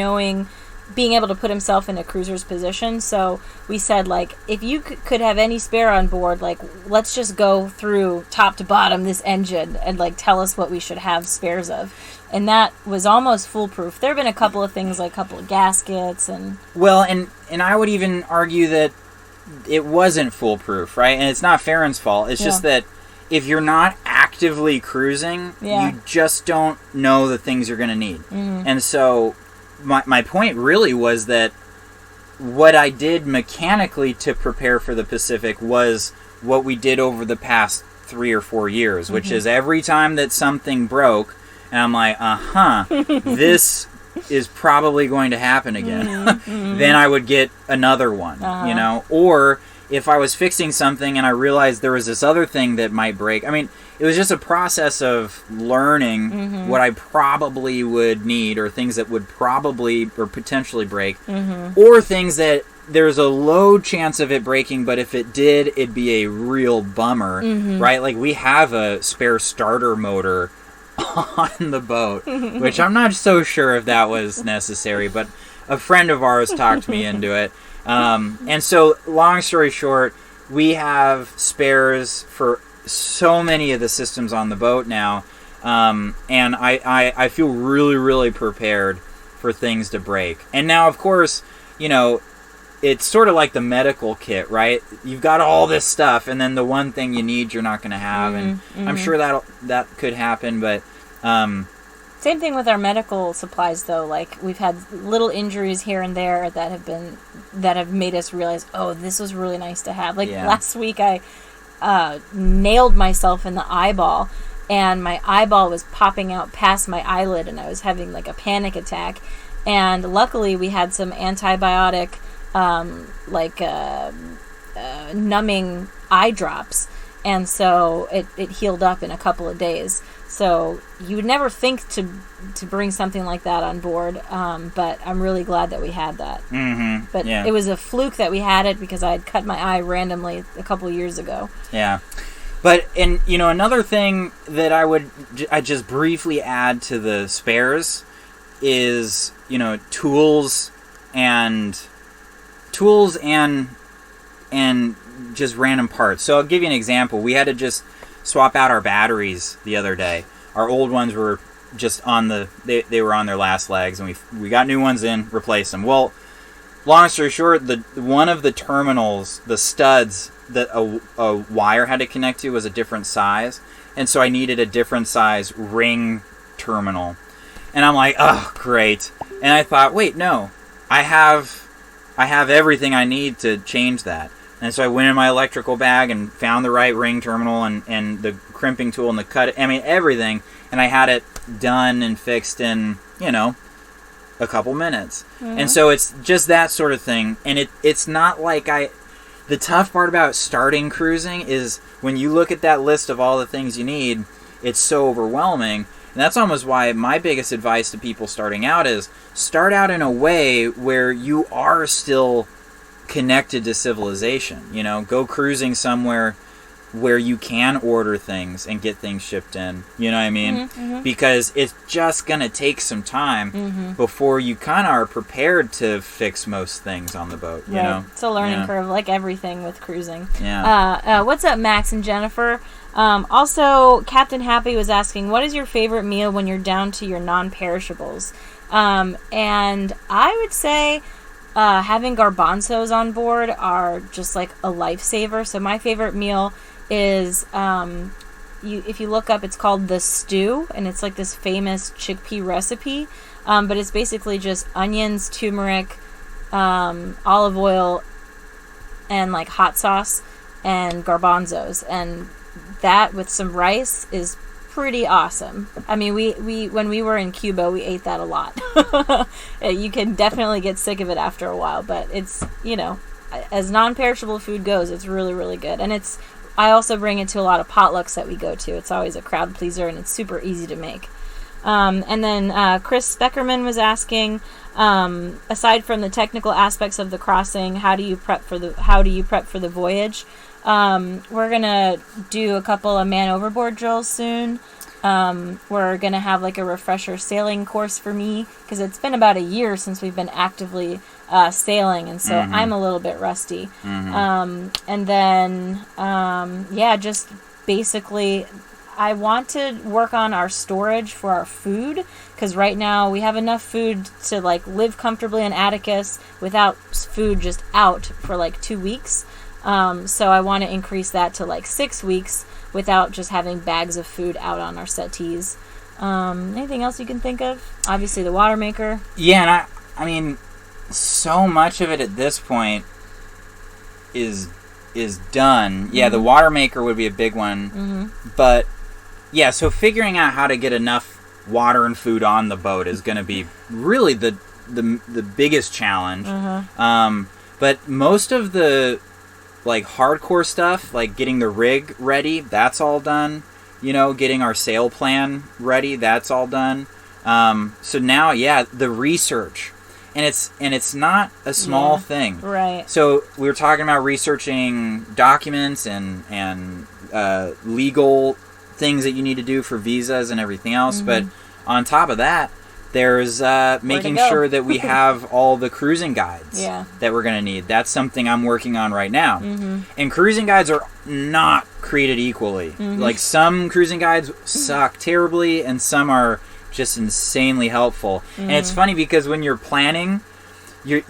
being able to put himself in a cruiser's position. So we said, like, if you could have any spare on board, like, let's just go through top to bottom this engine and like tell us what we should have spares of. And that was almost foolproof. There have been a couple of things, like a couple of gaskets and... Well, and I would even argue that it wasn't foolproof, right? And it's not Farron's fault. It's just that if you're not actively cruising, you just don't know the things you're going to need. And so my point really was that what I did mechanically to prepare for the Pacific was what we did over the past 3 or 4 years, which is every time that something broke, and I'm like, this is probably going to happen again. Then I would get another one, Or if I was fixing something and I realized there was this other thing that might break. I mean, it was just a process of learning what I probably would need, or things that would probably or potentially break, or things that there's a low chance of it breaking, but if it did, it'd be a real bummer, right? Like, we have a spare starter motor on the boat, which I'm not so sure if that was necessary, but a friend of ours talked me into it. And so, long story short, we have spares for so many of the systems on the boat now, and I feel really, really prepared for things to break. And now, of course, it's sort of like the medical kit, right? You've got all this stuff, and then the one thing you need, you're not going to have. And I'm sure that could happen, but... Same thing with our medical supplies, though. Like, we've had little injuries here and there that have made us realize, oh, this was really nice to have. Like, last week I nailed myself in the eyeball, and my eyeball was popping out past my eyelid, and I was having like a panic attack. And luckily we had some antibiotic numbing eye drops, and so it healed up in a couple of days. So you would never think to bring something like that on board, but I'm really glad that we had that. But it was a fluke that we had it, because I had cut my eye randomly a couple of years ago. Yeah. But, and another thing that I just briefly add to the spares is, tools and just random parts. So I'll give you an example. We had to just swap out our batteries the other day. Our old ones were just on they were on their last legs, and we got new ones in, replaced them. Well, long story short, one of the terminals, the studs that a wire had to connect to was a different size, and so I needed a different size ring terminal. And I'm like, oh, great. And I thought, wait, no, I have everything I need to change that. And so I went in my electrical bag and found the right ring terminal and the crimping tool and the cut. I mean, everything. And I had it done and fixed in, a couple minutes. Mm-hmm. And so it's just that sort of thing. And it's not like the tough part about starting cruising is when you look at that list of all the things you need, it's so overwhelming. And that's almost why my biggest advice to people starting out is start out in a way where you are still connected to civilization. Go cruising somewhere where you can order things and get things shipped in. You know what I mean? Mm-hmm, mm-hmm. Because it's just going to take some time mm-hmm. before you kind of are prepared to fix most things on the boat. You know? It's a learning curve, like everything with cruising. Yeah. What's up, Max and Jennifer? Also, Captain Happy was asking, what is your favorite meal when you're down to your non-perishables? And I would say having garbanzos on board are just like a lifesaver. So my favorite meal is, if you look up, it's called the stew, and it's like this famous chickpea recipe. But it's basically just onions, turmeric, olive oil, and like hot sauce and garbanzos, and that with some rice is pretty awesome. I mean, we when we were in Cuba, we ate that a lot. You can definitely get sick of it after a while, but it's, as non-perishable food goes, it's really, really good. And I also bring it to a lot of potlucks that we go to. It's always a crowd pleaser, and it's super easy to make. And then Chris Speckerman was asking, aside from the technical aspects of the crossing, how do you prep for the voyage? We're gonna do a couple of man overboard drills soon. We're gonna have like a refresher sailing course for me, because it's been about a year since we've been actively sailing, and so mm-hmm. I'm a little bit rusty. Mm-hmm. And then just basically I want to work on our storage for our food, because right now we have enough food to like live comfortably in Atticus without food just out for like 2 weeks. So I want to increase that to like 6 weeks without just having bags of food out on our settees. Anything else you can think of? Obviously the water maker. Yeah, and I mean, so much of it at this point is done. Yeah, mm-hmm. the water maker would be a big one. Mm-hmm. But yeah, so figuring out how to get enough water and food on the boat is going to be really the biggest challenge. Mm-hmm. But most of the like hardcore stuff, like getting the rig ready, that's all done. Getting our sail plan ready, that's all done. So now, the research, and it's not a small thing, right? So we were talking about researching documents and legal things that you need to do for visas and everything else. Mm-hmm. But on top of that, there's making sure that we have all the cruising guides that we're going to need. That's something I'm working on right now. Mm-hmm. And cruising guides are not created equally. Mm-hmm. Like, some cruising guides suck terribly, and some are just insanely helpful. Mm-hmm. And it's funny because when you're planning, you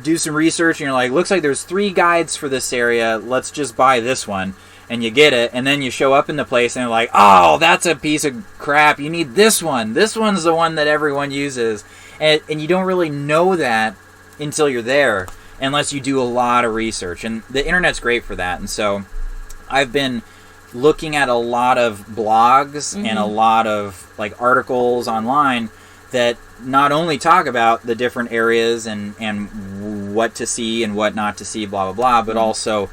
do some research and you're like, looks like there's 3 guides for this area, let's just buy this one. And you get it, and then you show up in the place and you're like, oh, that's a piece of crap. You need this one. This one's the one that everyone uses. And you don't really know that until you're there, unless you do a lot of research. And the internet's great for that. And so I've been looking at a lot of blogs mm-hmm. and a lot of like articles online that not only talk about the different areas and what to see and what not to see, blah, blah, blah, but mm-hmm. also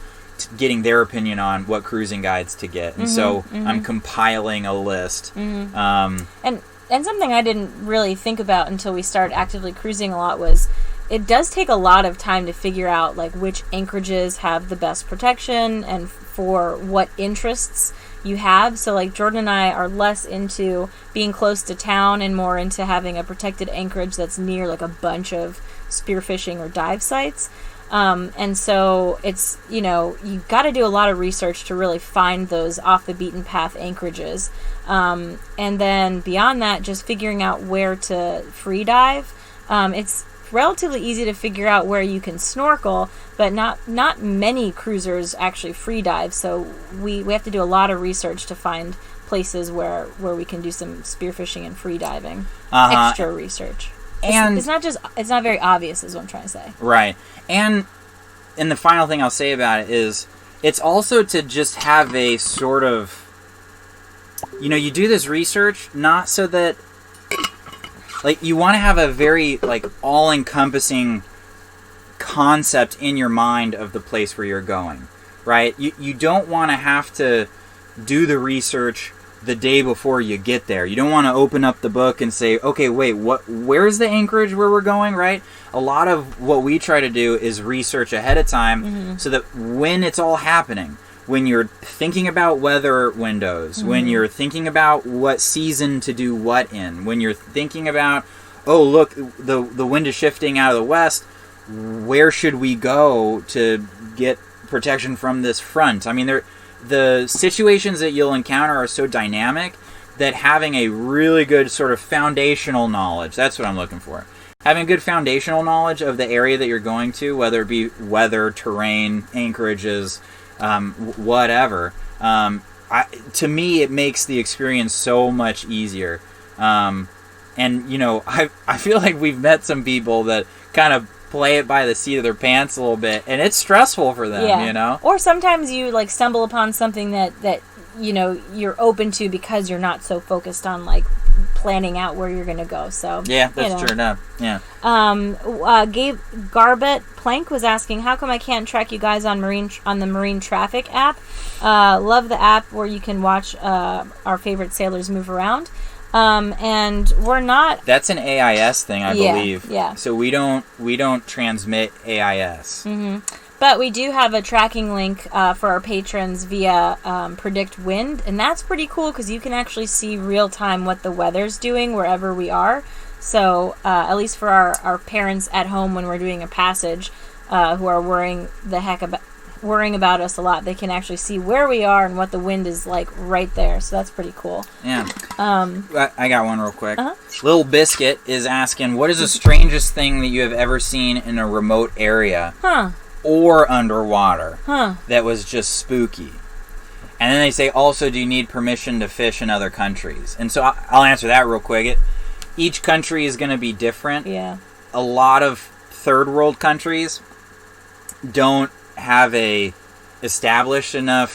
getting their opinion on what cruising guides to get. And mm-hmm, so mm-hmm. I'm compiling a list. Mm-hmm. And something I didn't really think about until we started actively cruising a lot was it does take a lot of time to figure out like which anchorages have the best protection and for what interests you have. So like Jordan and I are less into being close to town and more into having a protected anchorage that's near like a bunch of spearfishing or dive sites. And so it's, you got to do a lot of research to really find those off the beaten path anchorages. And then beyond that, just figuring out where to free dive. It's relatively easy to figure out where you can snorkel, but not many cruisers actually free dive. So we have to do a lot of research to find places where we can do some spearfishing and free diving. Extra research. And it's not very obvious is what I'm trying to say. Right. And the final thing I'll say about it is it's also to just have a sort of, you do this research not so that, like, you want to have a very, like, all-encompassing concept in your mind of the place where you're going, right? You don't want to have to do the research the day before you get there. You don't want to open up the book and say, okay, wait, where's the anchorage where we're going, right? A lot of what we try to do is research ahead of time so that when it's all happening, when you're thinking about weather windows, when you're thinking about what season to do what in, when you're thinking about, oh, look, the wind is shifting out of the west, where should we go to get protection from this front? I mean, the situations that you'll encounter are so dynamic that having a really good sort of foundational knowledge, that's what I'm looking for. Having good foundational knowledge of the area that you're going to, whether it be weather, terrain, anchorages, whatever, to me it makes the experience so much easier. And I feel like we've met some people that kind of play it by the seat of their pants a little bit, and it's stressful for them. Or sometimes you like stumble upon something that you're open to because you're not so focused on like planning out where you're going to go. So yeah, that's true enough. Yeah. Gabe Garbett Plank was asking, how come I can't track you guys on the Marine Traffic app? Love the app where you can watch our favorite sailors move around. And we're not. That's an AIS thing, I believe. Yeah. So we don't transmit AIS. Mm-hmm. But we do have a tracking link for our patrons via Predict Wind, and that's pretty cool because you can actually see real time what the weather's doing wherever we are. So at least for our parents at home when we're doing a passage, who are worrying about us a lot, they can actually see where we are and what the wind is like right there. So that's pretty cool. Yeah. I got one real quick. Uh-huh. Little Biscuit is asking, what is the strangest thing that you have ever seen in a remote area or underwater that was just spooky? And then they say, also, do you need permission to fish in other countries? And so I'll answer that real quick. Each country is going to be different. Yeah. A lot of third world countries don't have a established enough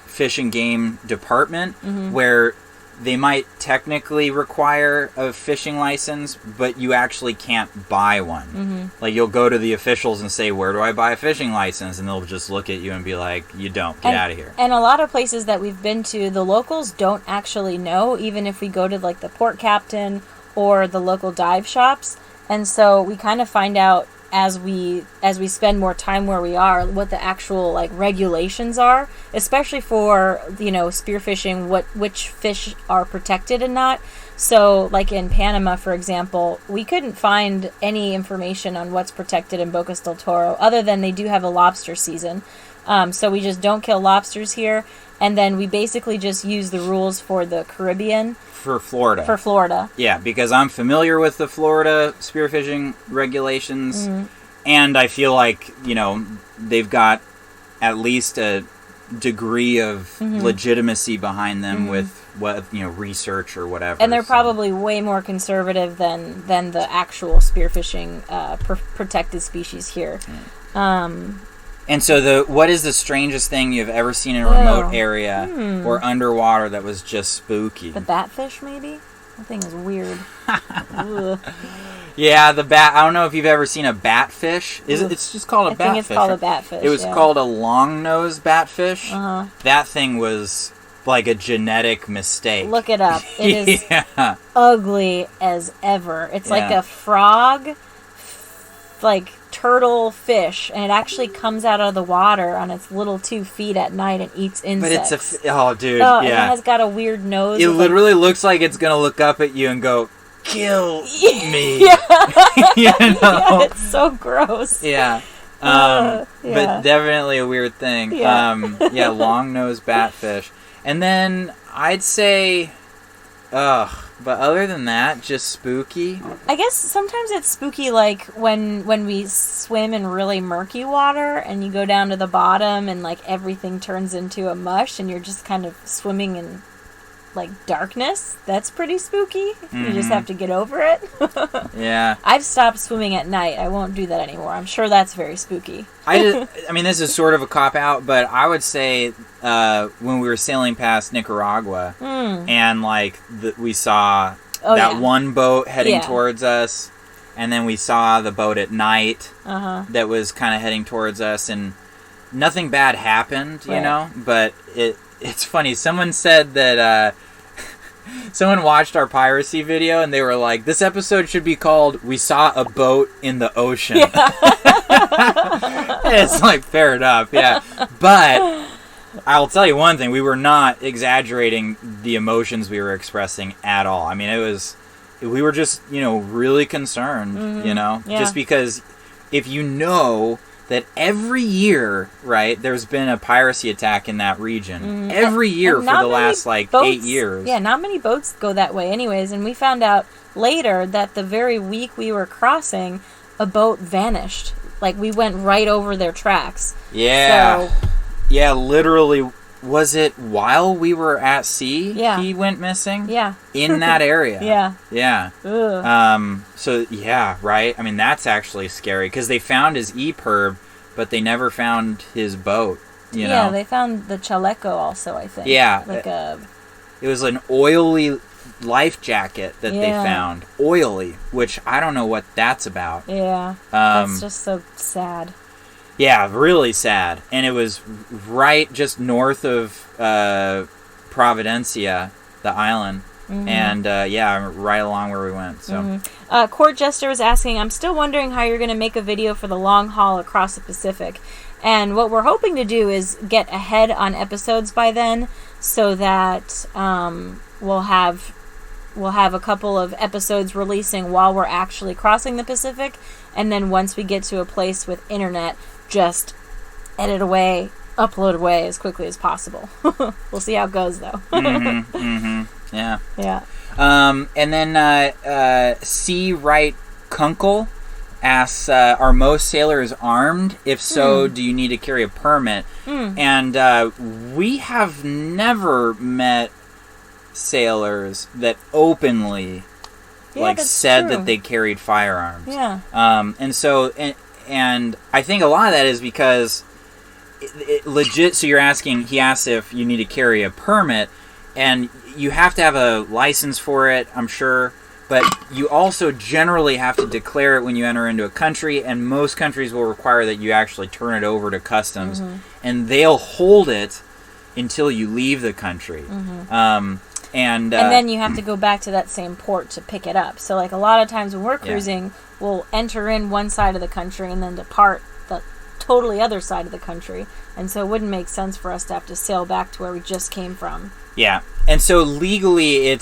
fish and game department where they might technically require a fishing license, but you actually can't buy one. Like, you'll go to the officials and say, where do I buy a fishing license? And they'll just look at you and be like, you don't. Get out of here. And a lot of places that we've been to, the locals don't actually know, even if we go to like the port captain or the local dive shops. And so we kind of find out as we spend more time where we are, what the actual like regulations are, especially for spearfishing, which fish are protected and not. So like in Panama, for example, we couldn't find any information on what's protected in Bocas del Toro other than they do have a lobster season. So we just don't kill lobsters here, and then we basically just use the rules for the Caribbean. For Florida. Yeah, because I'm familiar with the Florida spearfishing regulations, and I feel like, they've got at least a degree of legitimacy behind them with research or whatever. And they're probably way more conservative than the actual spearfishing protected species here. And so what is the strangest thing you've ever seen in a remote area or underwater that was just spooky? The batfish, maybe? That thing is weird. Yeah, the bat. I don't know if you've ever seen a batfish. It's just called a batfish. I think it's called a batfish. It was called a long-nosed batfish. That thing was like a genetic mistake. Look it up. It is ugly as ever. It's like a frog, like turtle fish, and it actually comes out of the water on its little 2 feet at night and eats insects. But it's dude, and it has got a weird nose. It literally looks like it's gonna look up at you and go, kill me. Yeah, it's so gross. Yeah. Yeah. But definitely a weird thing. Yeah. Long-nosed batfish. And then I'd say, but other than that, just spooky. I guess sometimes it's spooky, like when we swim in really murky water and you go down to the bottom and like everything turns into a mush and you're just kind of swimming in like darkness. That's pretty spooky. You just have to get over it. Yeah. I've stopped swimming at night. I won't do that anymore. I'm sure that's very spooky. I mean, this is sort of a cop-out, but I would say when we were sailing past Nicaragua and like we saw one boat heading towards us, and then we saw the boat at night that was kind of heading towards us, and nothing bad happened, you know, but it's funny. Someone said that someone watched our piracy video and they were like, this episode should be called "We Saw a Boat in the Ocean." Yeah. It's like, fair enough, yeah. But I'll tell you one thing. We were not exaggerating the emotions we were expressing at all. I mean, we were just, really concerned, just because if you know that every year, right, there's been a piracy attack in that region. Every year for the last, 8 years. Yeah, not many boats go that way anyways. And we found out later that the very week we were crossing, a boat vanished. Like, we went right over their tracks. Yeah. So, yeah, literally, was it while we were at sea he went missing? Yeah. In that area. Yeah. Yeah. Ugh. So, yeah, right? I mean, that's actually scary, because they found his EPIRB, but they never found his boat, you know? Yeah, they found the chaleco also, I think. Yeah. It was an oily life jacket that they found. Oily, which I don't know what that's about. Yeah. That's just so sad. Yeah, really sad. And it was right just north of Providencia, the island. And, right along where we went. So, Court Jester was asking, I'm still wondering how you're going to make a video for the long haul across the Pacific. And what we're hoping to do is get ahead on episodes by then so that we'll have a couple of episodes releasing while we're actually crossing the Pacific. And then once we get to a place with internet, just edit away, upload away as quickly as possible. We'll see how it goes, though. Yeah. Yeah. And then C. Wright Kunkel asks, are most sailors armed? If so, do you need to carry a permit? And we have never met sailors that openly said true. that they carried firearms. Yeah. And so, and I think a lot of that is because it legit. So he asks if you need to carry a permit, and you have to have a license for it, I'm sure, but you also generally have to declare it when you enter into a country, and most countries will require that you actually turn it over to customs, and they'll hold it until you leave the country. And then you have to go back to that same port to pick it up. So, like, a lot of times when we're cruising, we'll enter in one side of the country and then depart the totally other side of the country. And so it wouldn't make sense for us to have to sail back to where we just came from. Yeah. And so legally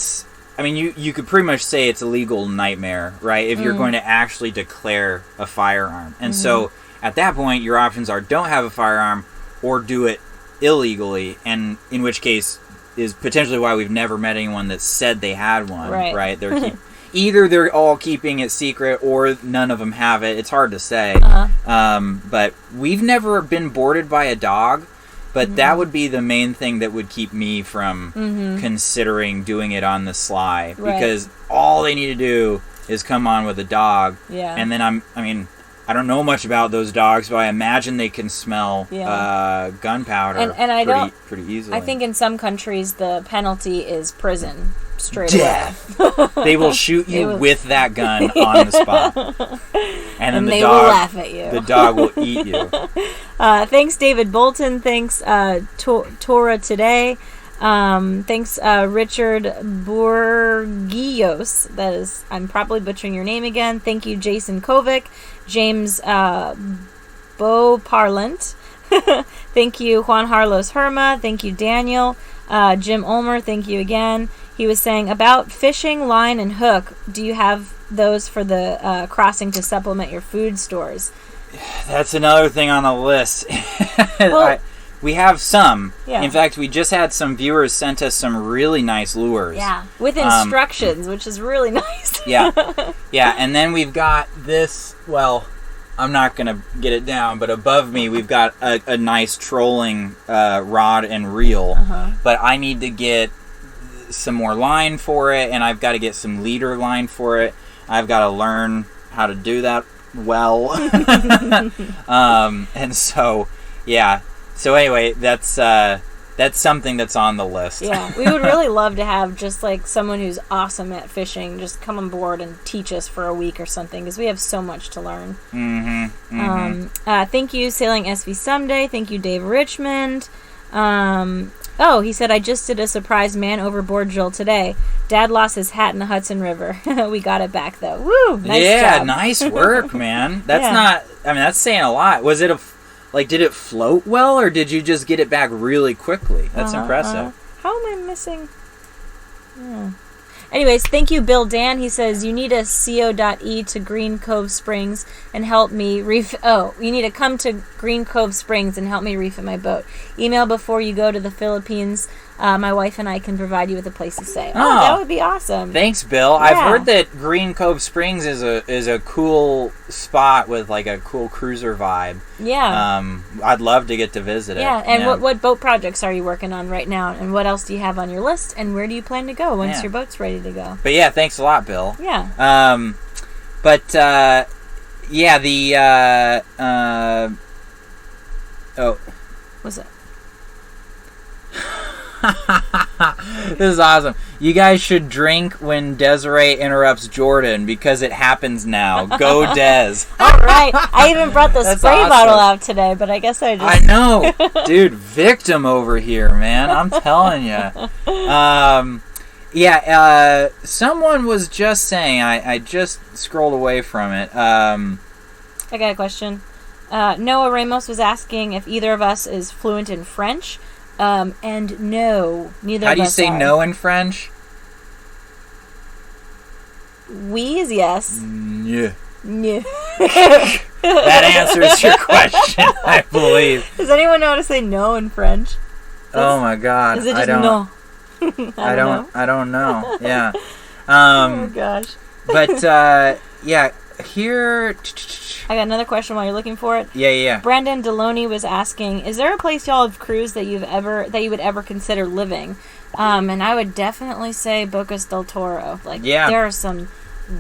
you could pretty much say it's a legal nightmare, right? If you're going to actually declare a firearm. And so at that point, your options are don't have a firearm or do it illegally, and in which case is potentially why we've never met anyone that said they had one, right? Either they're all keeping it secret or none of them have it. It's hard to say. But we've never been boarded by a dog, but that would be the main thing that would keep me from considering doing it on the sly, because all they need to do is come on with a dog. Yeah. And then I don't know much about those dogs, but I imagine they can smell gunpowder pretty easily. I think in some countries the penalty is prison straight Death. away. They will shoot you with that gun on the spot. And then they will laugh at you. The dog will eat you. Thanks, David Bolton. Thanks, Tora Today. Thanks, Richard Burguillos. That is, I'm probably butchering your name again. Thank you, Jason Kovic. James Beauparlant. Thank you, Juan Harlos Herma. Thank you, Daniel. Jim Ulmer, thank you again. He was saying about fishing, line, and hook. Do you have those for the crossing to supplement your food stores? That's another thing on the list. Well, we have some. Yeah. In fact, we just had some viewers sent us some really nice lures. Yeah, with instructions, which is really nice. Yeah. Yeah, and then we've got this, well, I'm not going to get it down, but above me we've got a nice trolling rod and reel. But I need to get some more line for it, and I've got to get some leader line for it. I've got to learn how to do that well. And so, yeah. So anyway, that's something that's on the list. Yeah, we would really love to have just like someone who's awesome at fishing just come on board and teach us for a week or something, because we have so much to learn. Thank you, Sailing SV Someday. Thank you, Dave Richmond. He said, I just did a surprise man overboard drill today. Dad lost his hat in the Hudson River. We got it back, though. Woo! Nice job. Nice work, man. That's saying a lot. Was it did it float well, or did you just get it back really quickly? That's impressive. How am I missing? Anyways, thank you, Bill Dan. He says, you need a co.e to Green Cove Springs and help me you need to come to Green Cove Springs and help me refit my boat. Email before you go to the Philippines. My wife and I can provide you with a place to stay. Oh, that would be awesome. Thanks, Bill. Yeah. I've heard that Green Cove Springs is a cool spot with like a cool cruiser vibe. Yeah. I'd love to get to visit it. Yeah, and what boat projects are you working on right now? And what else do you have on your list? And where do you plan to go once your boat's ready to go? But yeah, thanks a lot, Bill. Yeah. What's that? This is awesome. You guys should drink when Desiree interrupts Jordan, because it happens now. Go Des. All right. I even brought the spray bottle out today, but I guess I know. Dude, victim over here, man. I'm telling you. Someone was just saying, I just scrolled away from it. I got a question. Noah Ramos was asking if either of us is fluent in French. And no, neither of us are. How do you say no in French? Oui is yes. Yeah. Yeah. That answers your question, I believe. Does anyone know how to say no in French? Oh my God. Is it just no? I don't know. Yeah. Oh gosh. But here I got another question while you're looking for it. Yeah. Brandon Deloney was asking, is there a place y'all have cruised that you would ever consider living? And I would definitely say Bocas del Toro. There are some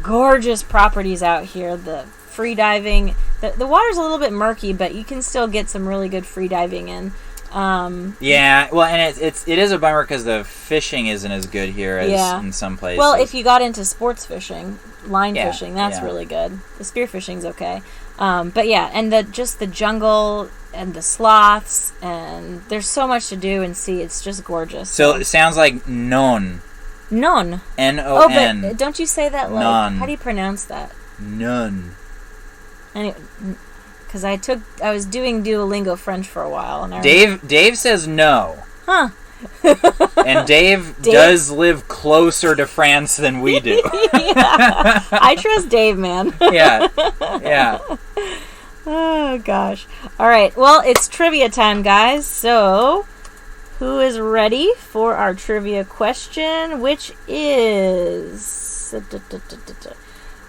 gorgeous properties out here. The free diving, the water's a little bit murky, but you can still get some really good free diving in. And it is a bummer because the fishing isn't as good here as in some places. Well, if you got into sports fishing, line fishing, that's really good. The spear fishing's okay. And the jungle and the sloths, and there's so much to do and see. It's just gorgeous. So it sounds like non. Non. N-O-N. Oh, but don't you say that like... Non. How do you pronounce that? None. Anyway... Because I was doing Duolingo French for a while. And Dave says no. Huh. And Dave does live closer to France than we do. Yeah. I trust Dave, man. Yeah. Oh, gosh. All right. Well, it's trivia time, guys. So, who is ready for our trivia question, which is...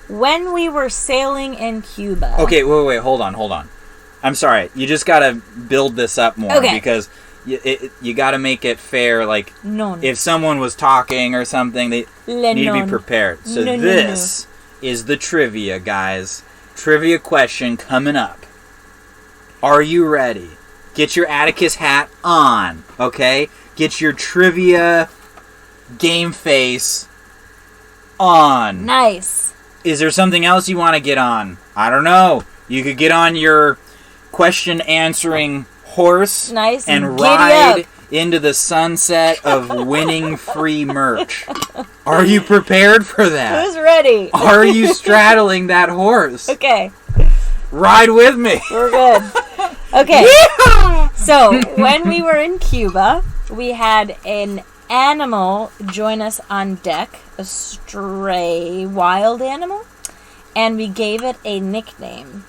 When we were sailing in Cuba. Okay, wait, hold on. I'm sorry. You just gotta build this up more because you gotta make it fair. Like, if someone was talking or something, they need to be prepared. So this is the trivia, guys. Trivia question coming up. Are you ready? Get your Atticus hat on, okay? Get your trivia game face on. Nice. Is there something else you want to get on? I don't know. You could get on your question-answering horse and ride into the sunset of winning free merch. Are you prepared for that? Who's ready? Are you straddling that horse? Okay. Ride with me. We're good. Okay. Yeah! So, when we were in Cuba, we had an animal join us on deck, a stray wild animal, and we gave it a nickname.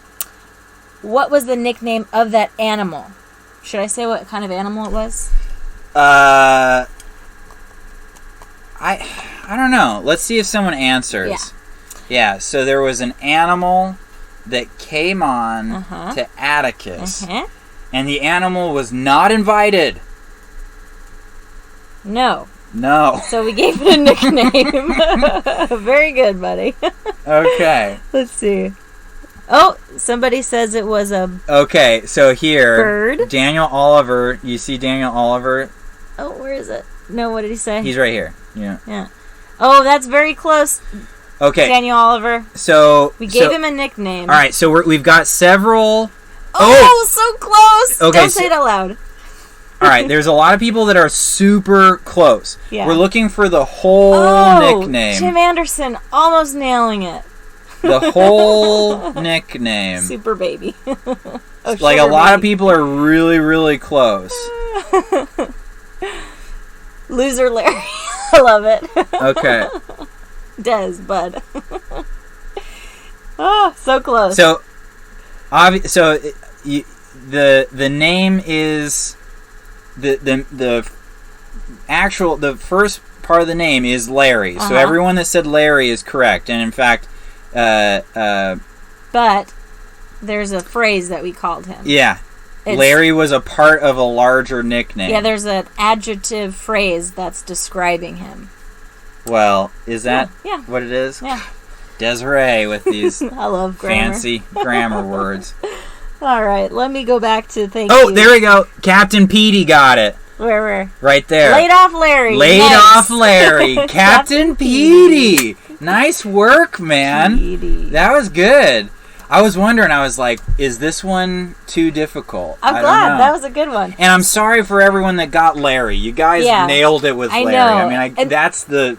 what was the nickname of that animal? Should I say what kind of animal it was? I don't know. Let's see if someone answers. Yeah, so there was an animal that came on to Atticus, and the animal was not invited. No. So we gave it a nickname. Very good, buddy. Okay. Let's see. Oh, somebody says it was a Okay, so here, bird. Daniel Oliver, you see Daniel Oliver? Oh, where is it? No, what did he say? He's right here. Yeah. Oh, that's very close. Okay. Daniel Oliver. So we gave him a nickname. All right, so we've got several. Oh, so close. Okay, Don't say it out loud. All right, there's a lot of people that are super close. Yeah. We're looking for the whole nickname. Tim Anderson, almost nailing it. The whole nickname. Super baby. Like a lot of people are really, really close. Loser Larry. I love it. Okay. Des, bud. Oh, so close. So, the name is the first part of the name is Larry. So everyone that said Larry is correct, and in fact, but there's a phrase that we called him. Yeah. Larry was a part of a larger nickname. Yeah, there's an adjective phrase that's describing him. Well, is that yeah. what it is? Yeah. Desiree with these I love grammar. fancy grammar words. All right, let me go back to thank you. Oh, there we go. Captain Petey got it. Where? Right there. Laid off Larry. Off Larry. Captain Petey. Nice work, man. Petey. That was good. I was wondering, I was like, is this one too difficult? I'm glad. That was a good one. And I'm sorry for everyone that got Larry. You guys nailed it with Larry. I know.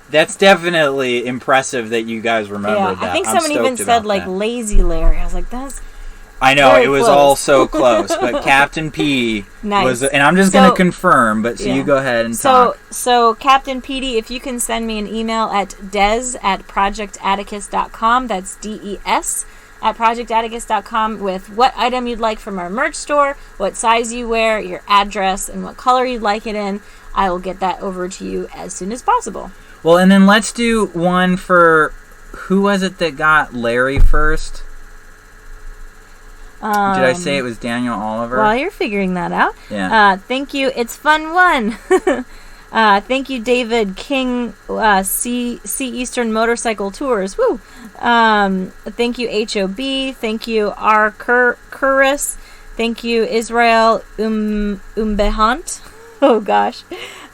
That's definitely impressive that you guys remembered that. I think someone even said, Lazy Larry. I was like, that's... I know, it was all so close. But Captain P was... And I'm just going to confirm, but you go ahead and talk. So, Captain Petey, if you can send me an email at des@projectatticus.com. That's DES. At projectatticus.com with what item you'd like from our merch store, what size you wear, your address, and what color you'd like it in. I will get that over to you as soon as possible. Well, and then let's do one for... Who was it that got Larry first? Did I say it was Daniel Oliver? While you're figuring that out. Yeah. Thank you. It's fun one. Thank you, David King, C Eastern Motorcycle Tours. Woo! Thank you, HOB. Thank you, R. Kuris. Thank you, Israel Umbehant. Oh, gosh.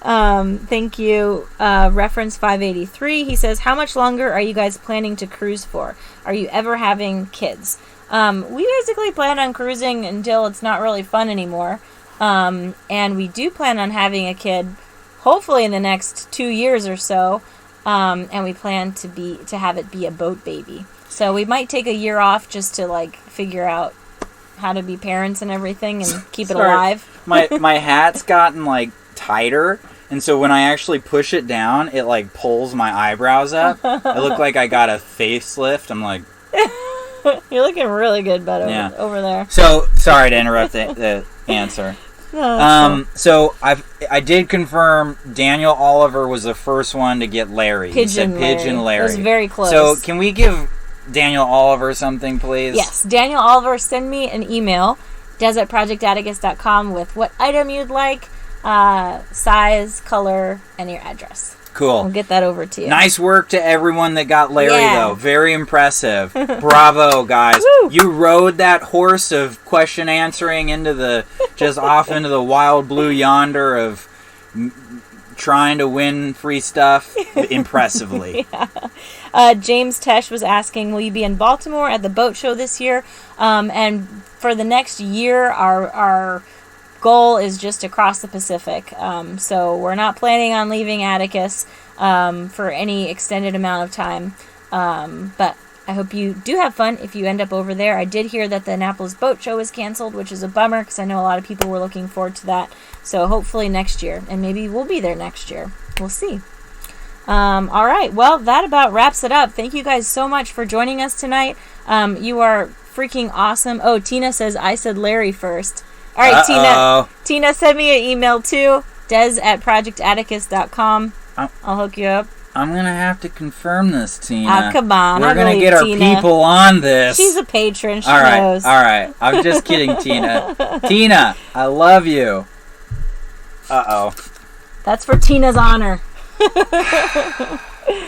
Thank you, Reference 583. He says, how much longer are you guys planning to cruise for? Are you ever having kids? We basically plan on cruising until it's not really fun anymore. And we do plan on having a kid hopefully in the next 2 years or so, and we plan to have it be a boat baby. So we might take a year off just to figure out how to be parents and everything and keep it alive. My hat's gotten tighter, and so when I actually push it down, it pulls my eyebrows up. I look like I got a facelift. I'm like, you're looking really good, bud, over there. So sorry to interrupt the answer. No, so I did confirm Daniel Oliver was the first one to get Larry. Pigeon Larry. It was very close. So can we give Daniel Oliver something, please? Yes. Daniel Oliver, send me an email, des@projectatticus.com, with what item you'd like, size, color, and your address. Cool. We'll get that over to you. Nice work to everyone that got Larry, though. Very impressive. Bravo, guys. Woo! You rode that horse of question answering off into the wild blue yonder of trying to win free stuff impressively. James Tesh was asking, will you be in Baltimore at the boat show this year? And for the next year, our goal is just across the Pacific. So we're not planning on leaving Atticus for any extended amount of time. But I hope you do have fun if you end up over there. I did hear that the Annapolis Boat Show is canceled, which is a bummer because I know a lot of people were looking forward to that. So hopefully next year, and maybe we'll be there next year. We'll see. All right. Well, that about wraps it up. Thank you guys so much for joining us tonight. You are freaking awesome. Oh, Tina says I said Larry first. All right, Uh-oh. Tina, send me an email too. des@projectatticus.com. I'll hook you up. I'm going to have to confirm this, Tina. Come on. We're going to get our people on this. She's a patron. She all knows. right. I'm just kidding, Tina. Tina, I love you. Uh-oh. That's for Tina's honor.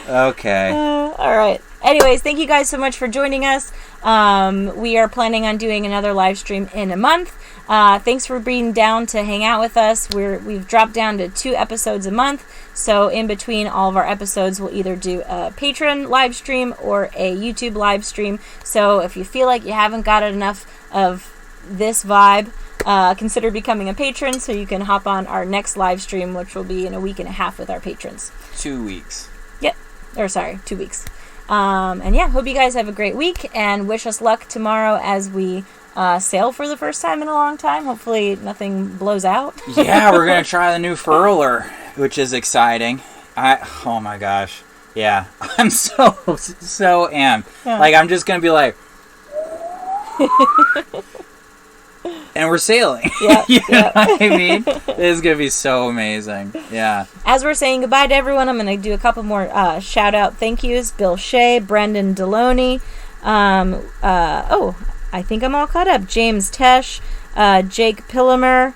Okay. All right. Anyways, thank you guys so much for joining us. We are planning on doing another live stream in a month. Thanks for being down to hang out with us. We've dropped down to 2 episodes a month. So in between all of our episodes, we'll either do a Patreon live stream or a YouTube live stream. So if you feel like you haven't got enough of this vibe, consider becoming a patron so you can hop on our next live stream, which will be in a week and a half with our patrons. 2 weeks. Yep. 2 weeks. And yeah, hope you guys have a great week and wish us luck tomorrow as we sail for the first time in a long time. Hopefully nothing blows out. Yeah, we're going to try the new furler, which is exciting. Oh my gosh. Yeah, I'm so amped. Yeah. Like, I'm just going to be like... and we're sailing. Yeah, you know what I mean? This is going to be so amazing. Yeah. As we're saying goodbye to everyone, I'm going to do a couple more shout-out thank yous. Bill Shea, Brendan Deloney. I think I'm all caught up. James Tesh, Jake Pillimer.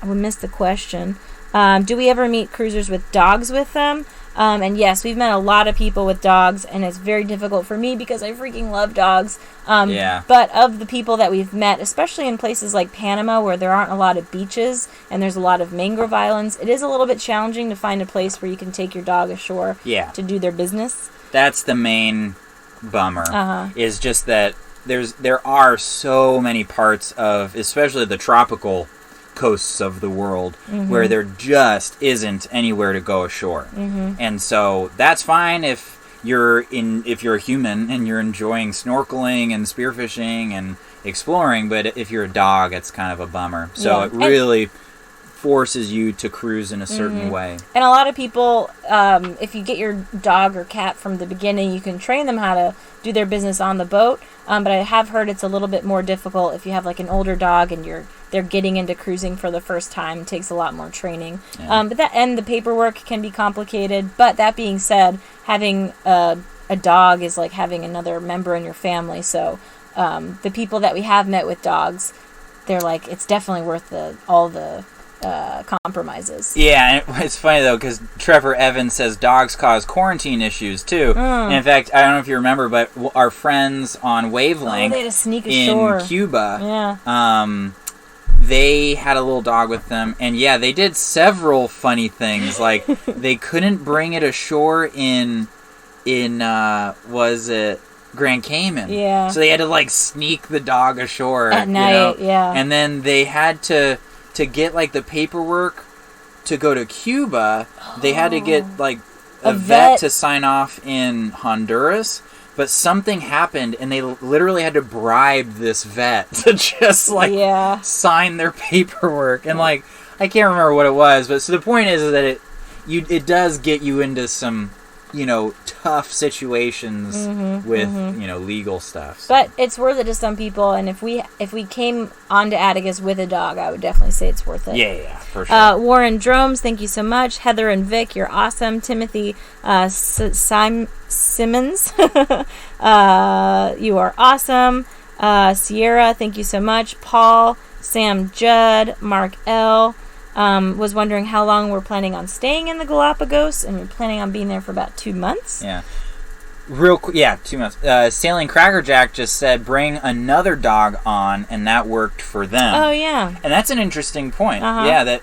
We missed the question. Do we ever meet cruisers with dogs with them? And yes, we've met a lot of people with dogs, and it's very difficult for me because I freaking love dogs. But of the people that we've met, especially in places like Panama where there aren't a lot of beaches and there's a lot of mangrove islands, it is a little bit challenging to find a place where you can take your dog ashore to do their business. That's the main bummer, is just that there are so many parts of, especially the tropical coasts of the world, where there just isn't anywhere to go ashore. And so that's fine if you're a human and you're enjoying snorkeling and spearfishing and exploring, but if you're a dog, it's kind of a bummer. So it really forces you to cruise in a certain way. And a lot of people, if you get your dog or cat from the beginning, you can train them how to do their business on the boat. But I have heard it's a little bit more difficult if you have like an older dog and they're getting into cruising for the first time. It takes a lot more training. But the paperwork can be complicated. But that being said, having a dog is like having another member in your family. So the people that we have met with dogs, they're like, it's definitely worth all the compromises. Yeah, and it's funny though because Trevor Evans says dogs cause quarantine issues too. And in fact, I don't know if you remember, but our friends on Wavelength they had to sneak ashore in Cuba, they had a little dog with them, and they did several funny things. Like they couldn't bring it ashore in was it Grand Cayman? Yeah. So they had to like sneak the dog ashore at night. And then they had to get like the paperwork to go to Cuba, they had to get like a vet to sign off in Honduras, but something happened and they literally had to bribe this vet to just like sign their paperwork. And like I can't remember what it was, but so the point is that it does get you into some tough situations with legal stuff. So. But it's worth it to some people, and if we came onto Atticus with a dog, I would definitely say it's worth it. Yeah, for sure. Warren Dromes, thank you so much. Heather and Vic, you're awesome. Timothy Simmons, you are awesome. Sierra, thank you so much. Paul, Sam Judd, Mark L. Was wondering how long we're planning on staying in the Galapagos, and we're planning on being there for about 2 months. Yeah. Real quick, 2 months. Sailing Crackerjack just said bring another dog on, and that worked for them. Oh, yeah. And that's an interesting point. That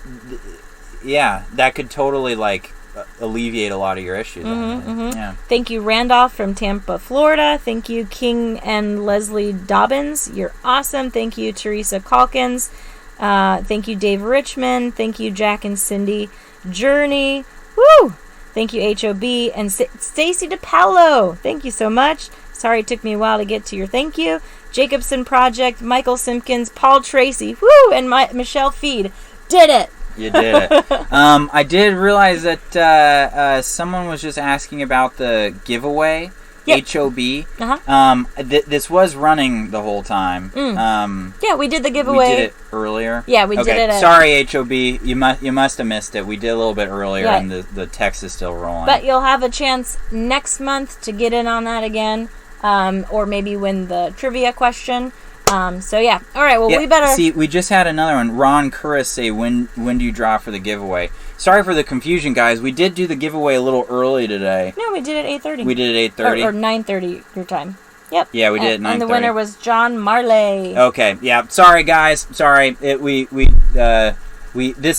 could totally, like, alleviate a lot of your issues. Yeah. Thank you, Randolph from Tampa, Florida. Thank you, King and Leslie Dobbins. You're awesome. Thank you, Teresa Calkins. Thank you, Dave Richmond. Thank you, Jack and Cindy Journey. Woo! Thank you, HOB. And Stacy DePaolo. Thank you so much. Sorry it took me a while to get to your thank you. Jacobson Project, Michael Simpkins, Paul Tracy. Woo! And Michelle Feed. Did it! You did it. I did realize that someone was just asking about the giveaway. Yep. HOB. Uh-huh. This was running the whole time. Yeah, we did the giveaway. We did it earlier. Yeah, we did it. Sorry, HOB. You must have missed it. We did a little bit earlier, and the text is still rolling. But you'll have a chance next month to get in on that again, or maybe win the trivia question. So yeah. All right. Well, we better see. We just had another one. Ron Curris say, "When do you draw for the giveaway?" Sorry for the confusion, guys. We did do the giveaway a little early today. No, we did it 8:30. We did it 8:30 or 9:30 your time. Yep. Yeah, we did it 9:30. And the winner was John Marley. Okay. Yeah. Sorry, guys. Sorry. This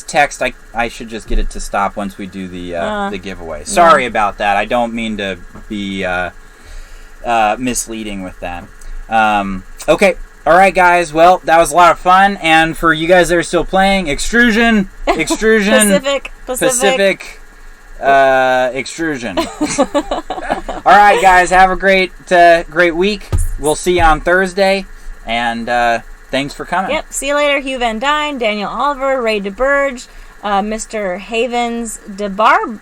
text I should just get it to stop once we do the giveaway. Sorry about that. I don't mean to be misleading with that. Okay. All right, guys. Well, that was a lot of fun. And for you guys that are still playing, extrusion, Pacific, extrusion. All right, guys. Have a great week. We'll see you on Thursday. And thanks for coming. Yep. See you later, Hugh Van Dyne, Daniel Oliver, Ray DeBurge, Mr. Havens, DeBarba,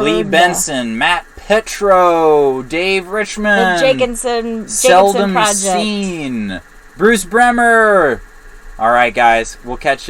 Lee Benson, Matt Petro, Dave Richmond, the Jacobson Seldom Project, Seen, Bruce Bremer. All right, guys, we'll catch you